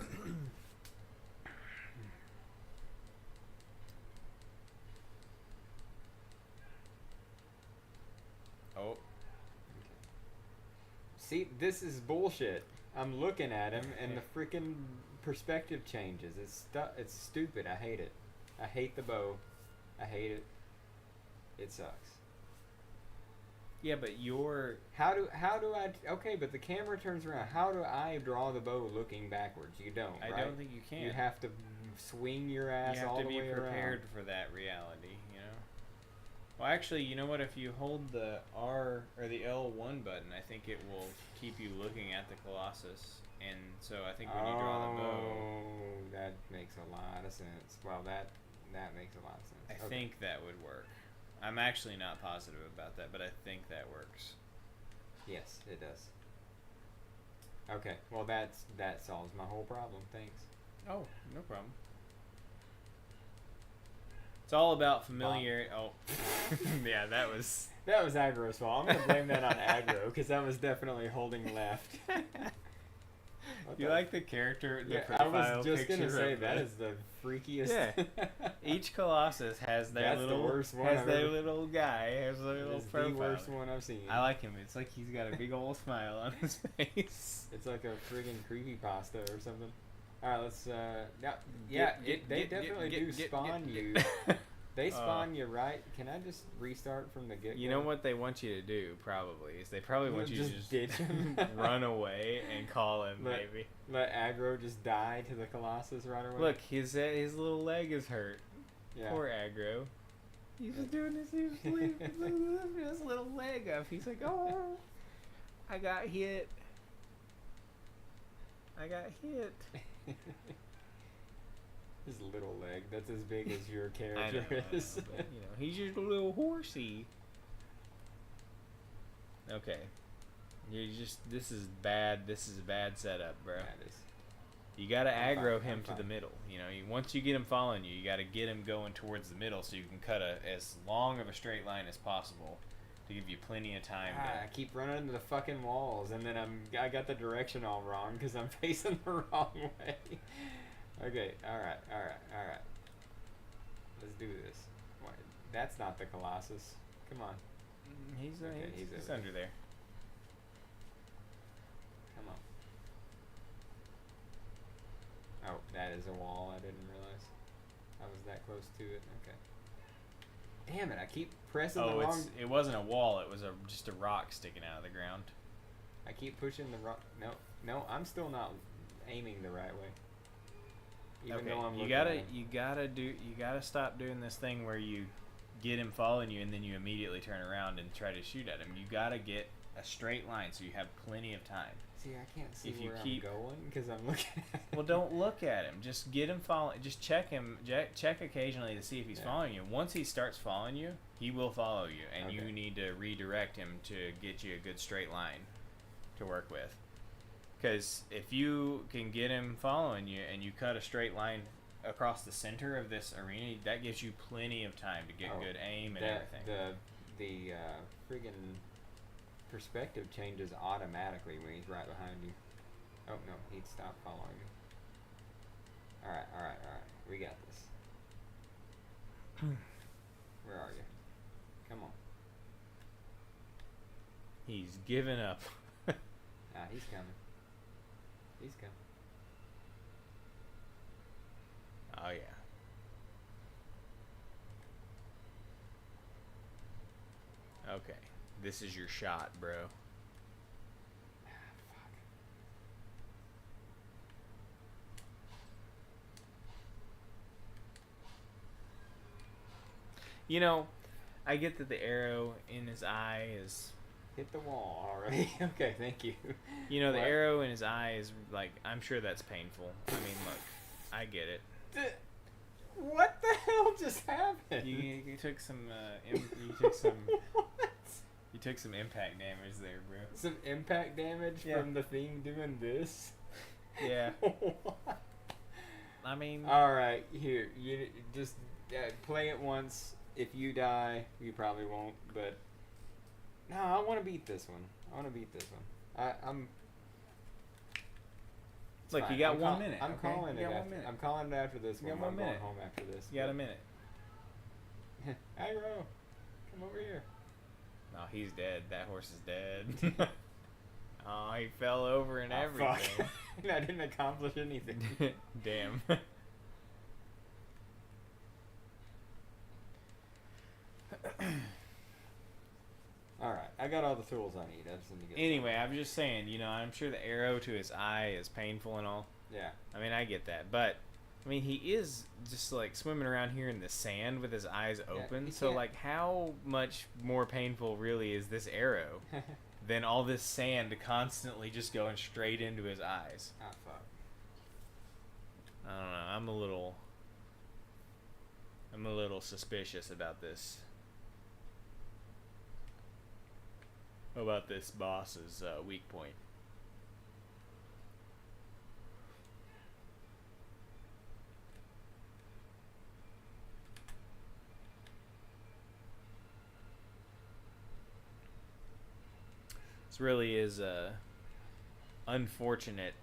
Oh. See, this is bullshit. I'm looking at him, and the freaking perspective changes. It's stupid. I hate it. I hate the bow. I hate it. It sucks. Yeah, but how do I? Okay, but the camera turns around. How do I draw the bow looking backwards? You don't. I right? don't think you can. You have to swing your ass all the way around. You have to be prepared for that reality. You know. Well, actually, you know what? If you hold the R or the L1 button, I think it will keep you looking at the Colossus. And so I think when you draw the bow... Oh, that makes a lot of sense. Well, that makes a lot of sense. I think that would work. I'm actually not positive about that, but I think that works. Yes, it does. Okay, well that solves my whole problem. Thanks. Oh, no problem. It's all about familiarity. Oh, yeah, that was Aggro's fault. I'm gonna blame that on Aggro because that was definitely holding left. You like the character? The I profile was just gonna say that the... is the freakiest. Yeah. Each Colossus has their little. The worst one has their little guy. Has their little profile. The worst one I've seen. I like him. It's like he's got a big old smile on his face. It's like a friggin' creepypasta or something. All right, let's. They definitely do spawn you. They spawn you right. Can I just restart from the get-go? You know what they want you to do, probably, is they probably want you to just ditch him. run away and call him, maybe. Let Aggro just die to the Colossus right away. Look, his little leg is hurt. Yeah. Poor Aggro. He's just doing this. He's lifting his little leg up. He's like, oh, I got hit. His little leg. That's as big as your character is. I know, but, he's just a little horsey. Okay. This is bad. This is a bad setup, bro. That is. You gotta aggro him to the middle. Once you get him following you, you gotta get him going towards the middle so you can cut as long of a straight line as possible to give you plenty of time. I keep running into the fucking walls, and then I got the direction all wrong because I'm facing the wrong way. Okay, alright. Let's do this. What? That's not the Colossus. Come on. He's under there. Come on. Oh, that is a wall. I didn't realize I was that close to it. Okay. Damn it, I keep pressing the wrong... it wasn't a wall. It was just a rock sticking out of the ground. I keep pushing the rock... No, I'm still not aiming the right way. Even though I'm you gotta stop doing this thing where you get him following you and then you immediately turn around and try to shoot at him. You gotta get a straight line so you have plenty of time. See, I can't see where I'm going because I'm looking at him. Well, don't look at him. Just get him following. Just check him. Check occasionally to see if he's following you. Once he starts following you, he will follow you, and you need to redirect him to get you a good straight line to work with. Because if you can get him following you and you cut a straight line across the center of this arena, that gives you plenty of time to get good aim and everything. The friggin' perspective changes automatically when he's right behind you. Oh no, he'd stop following me. Alright. We got this. Where are you? Come on. He's given up. He's coming. He's coming. Oh yeah. Okay. This is your shot, bro. Fuck. You know, I get that the arrow in his eye is... Hit the wall already. Okay, thank you. You know, the arrow in his eye is, like, I'm sure that's painful. I mean, look, I get it. What the hell just happened? You took some, you took some... What? You took some impact damage there, bro. Some impact damage from the thing doing this? Yeah. What? I mean... Alright, here. You just play it once. If you die, you probably won't, but... No, I want to beat this one. I'm... Look, fine. you got 1 minute. I'm calling it. I'm calling it after this one. You got 1 minute. I'm going home after this. You got a minute. Aggro, come over here. No, he's dead. That horse is dead. Oh, he fell over and everything. Fuck. I didn't accomplish anything. Damn. Alright, I got all the tools I need. I just need to get anyway, I was just saying, you know, I'm sure the arrow to his eye is painful and all. Yeah. I mean, I get that. But, I mean, he is just, like, swimming around here in the sand with his eyes open. So, like, how much more painful really is this arrow than all this sand constantly just going straight into his eyes? Oh, fuck. I don't know. I'm a little suspicious about this. About this boss's weak point. This really is an unfortunate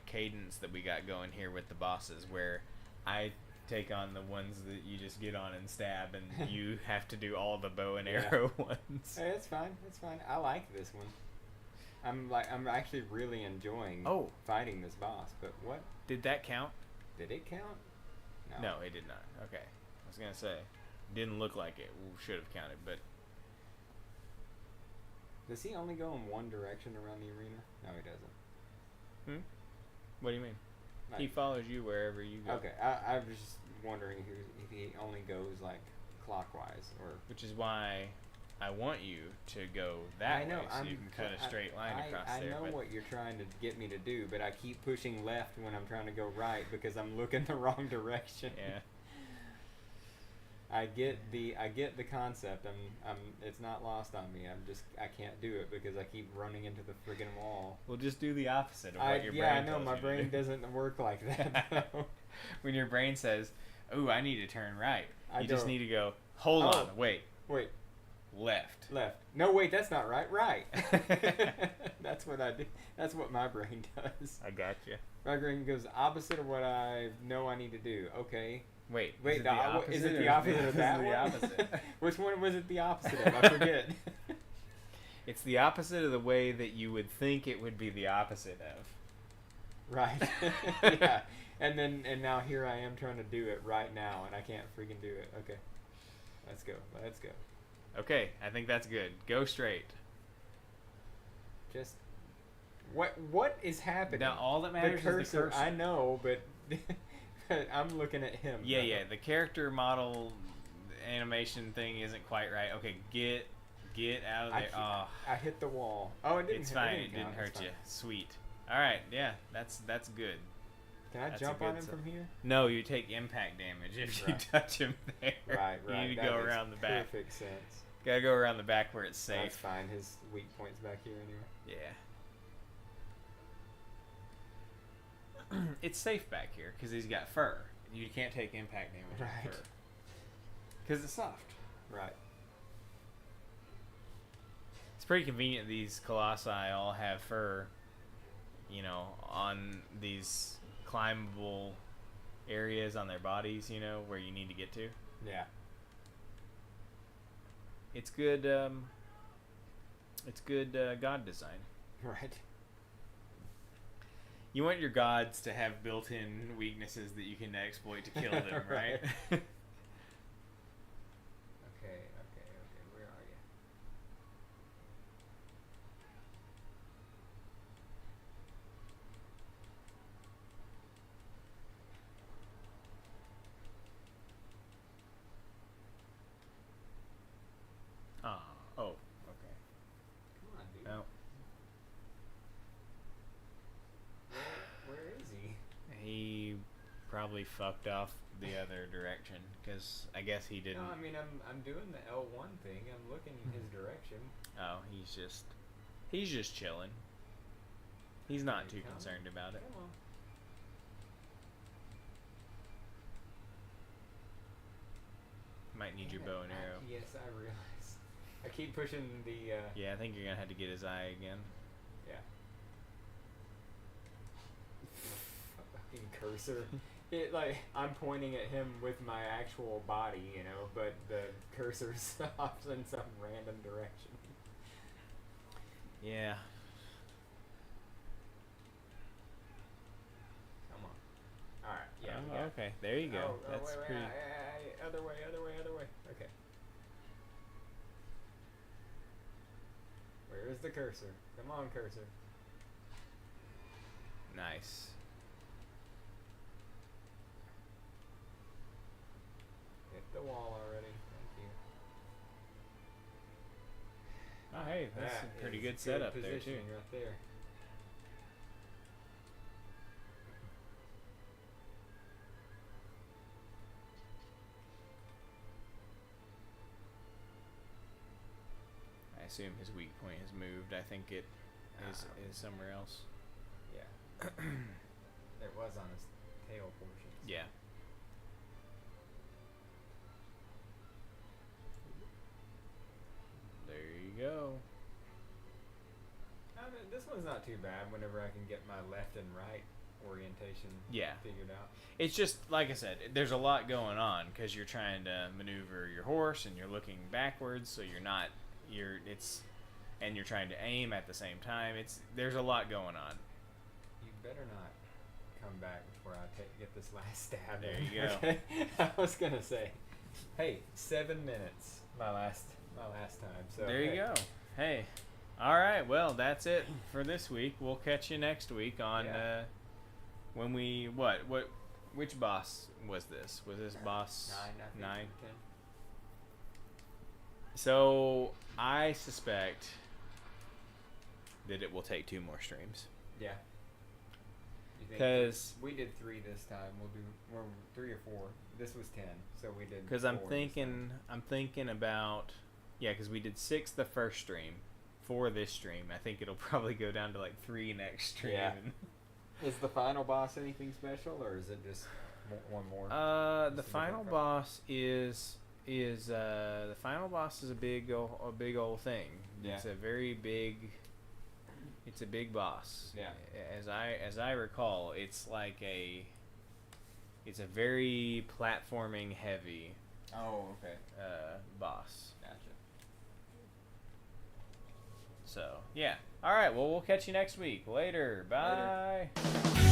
cadence that we got going here with the bosses, where I take on the ones that you just get on and stab, and you have to do all the bow and arrow ones. Hey, it's fine. I like this one. I'm actually really enjoying fighting this boss. But what? Did that count? Did it count? No, it did not. Okay. I was gonna say, didn't look like it should have counted, but. Does he only go in one direction around the arena? No, he doesn't. What do you mean? Like, he follows you wherever you go. Okay, I was just wondering if he only goes like clockwise, or. Which is why I want you to go that way, so you can cut a straight line across there. I know what you're trying to get me to do, but I keep pushing left when I'm trying to go right because I'm looking the wrong direction. Yeah. I get the concept. It's not lost on me. I can't do it because I keep running into the friggin' wall. Well, just do the opposite of what your brain tells you. Yeah, I know. My brain doesn't work like that. When your brain says, "Ooh, I need to turn right," you just need to go, "Hold on, wait, left." No, wait, that's not right. Right. That's what I do. That's what my brain does. I gotcha. My brain goes opposite of what I know I need to do. Okay. Wait, is it the opposite of that one? Which one was it the opposite of? I forget. It's the opposite of the way that you would think it would be the opposite of. Right. Yeah. And now here I am trying to do it right now, and I can't freaking do it. Okay. Let's go. Okay, I think that's good. Go straight. Just what is happening? Now all that matters is the cursor. I know, but I'm looking at him. Yeah. The character model animation thing isn't quite right. Okay, get Get out of there. I hit the wall. Oh, it didn't. It's fine. It didn't hurt you. Sweet. All right. Yeah, that's good. Can I jump on him from here? No, you take impact damage if you touch him there. Right. You need to go around the back. Perfect sense. Gotta go around the back where it's safe. That's fine. His weak point's back here anyway. Yeah. It's safe back here because he's got fur. You can't take impact damage with fur. Because it's soft. Right. It's pretty convenient these Colossi all have fur, on these climbable areas on their bodies, where you need to get to. Yeah. It's good, god design. Right. You want your gods to have built-in weaknesses that you can exploit to kill them, right? Okay. Where are you? Oh, okay. Come on, dude. No. Where is he? He probably fucked off the other direction because I guess he didn't. No, I mean I'm doing the L1 thing. I'm looking in his direction. Oh, he's just chilling. He's not too concerned about it. Come on. Might need your bow and arrow. Yes, I realize. I keep pushing the. Yeah, I think you're gonna have to get his eye again. Yeah. Fucking cursor. I'm pointing at him with my actual body, but the cursor's off in some random direction. Yeah. Come on. All right. Yeah. Oh, okay. There you go. That's wait, pretty. Other way. Okay. Where is the cursor? Come on, cursor. Nice. Hit the wall already. Thank you. Oh, hey, that's a pretty good setup there too. Right there. I assume his weak point has moved. I think it is somewhere else. Yeah. It was on his tail portion. Yeah. There you go. I mean, this one's not too bad whenever I can get my left and right orientation figured out. It's just, like I said, there's a lot going on because you're trying to maneuver your horse and you're looking backwards, so and you're trying to aim at the same time. There's a lot going on. You better not come back before I get this last stab. There you go. Okay? I was gonna say, hey, 7 minutes, my last time. So there you go. Hey, all right. Well, that's it for this week. We'll catch you next week on when we which boss was this? Was this boss 9? 10. So I suspect that it will take 2 more streams. Yeah. Because we did 3 this time. We'll do 3 or 4. This was 10, so we did. Because I'm thinking about because we did 6 the first stream, 4 this stream. I think it'll probably go down to like 3 next stream. Yeah. Is the final boss anything special, or is it just one more? The final boss is the final boss is a big old thing. Yeah. It's a very big. It's a big boss. Yeah. As I recall, it's like it's a very platforming heavy. Oh, okay. Boss. Gotcha. So yeah. All right. Well, we'll catch you next week. Later. Bye. Later.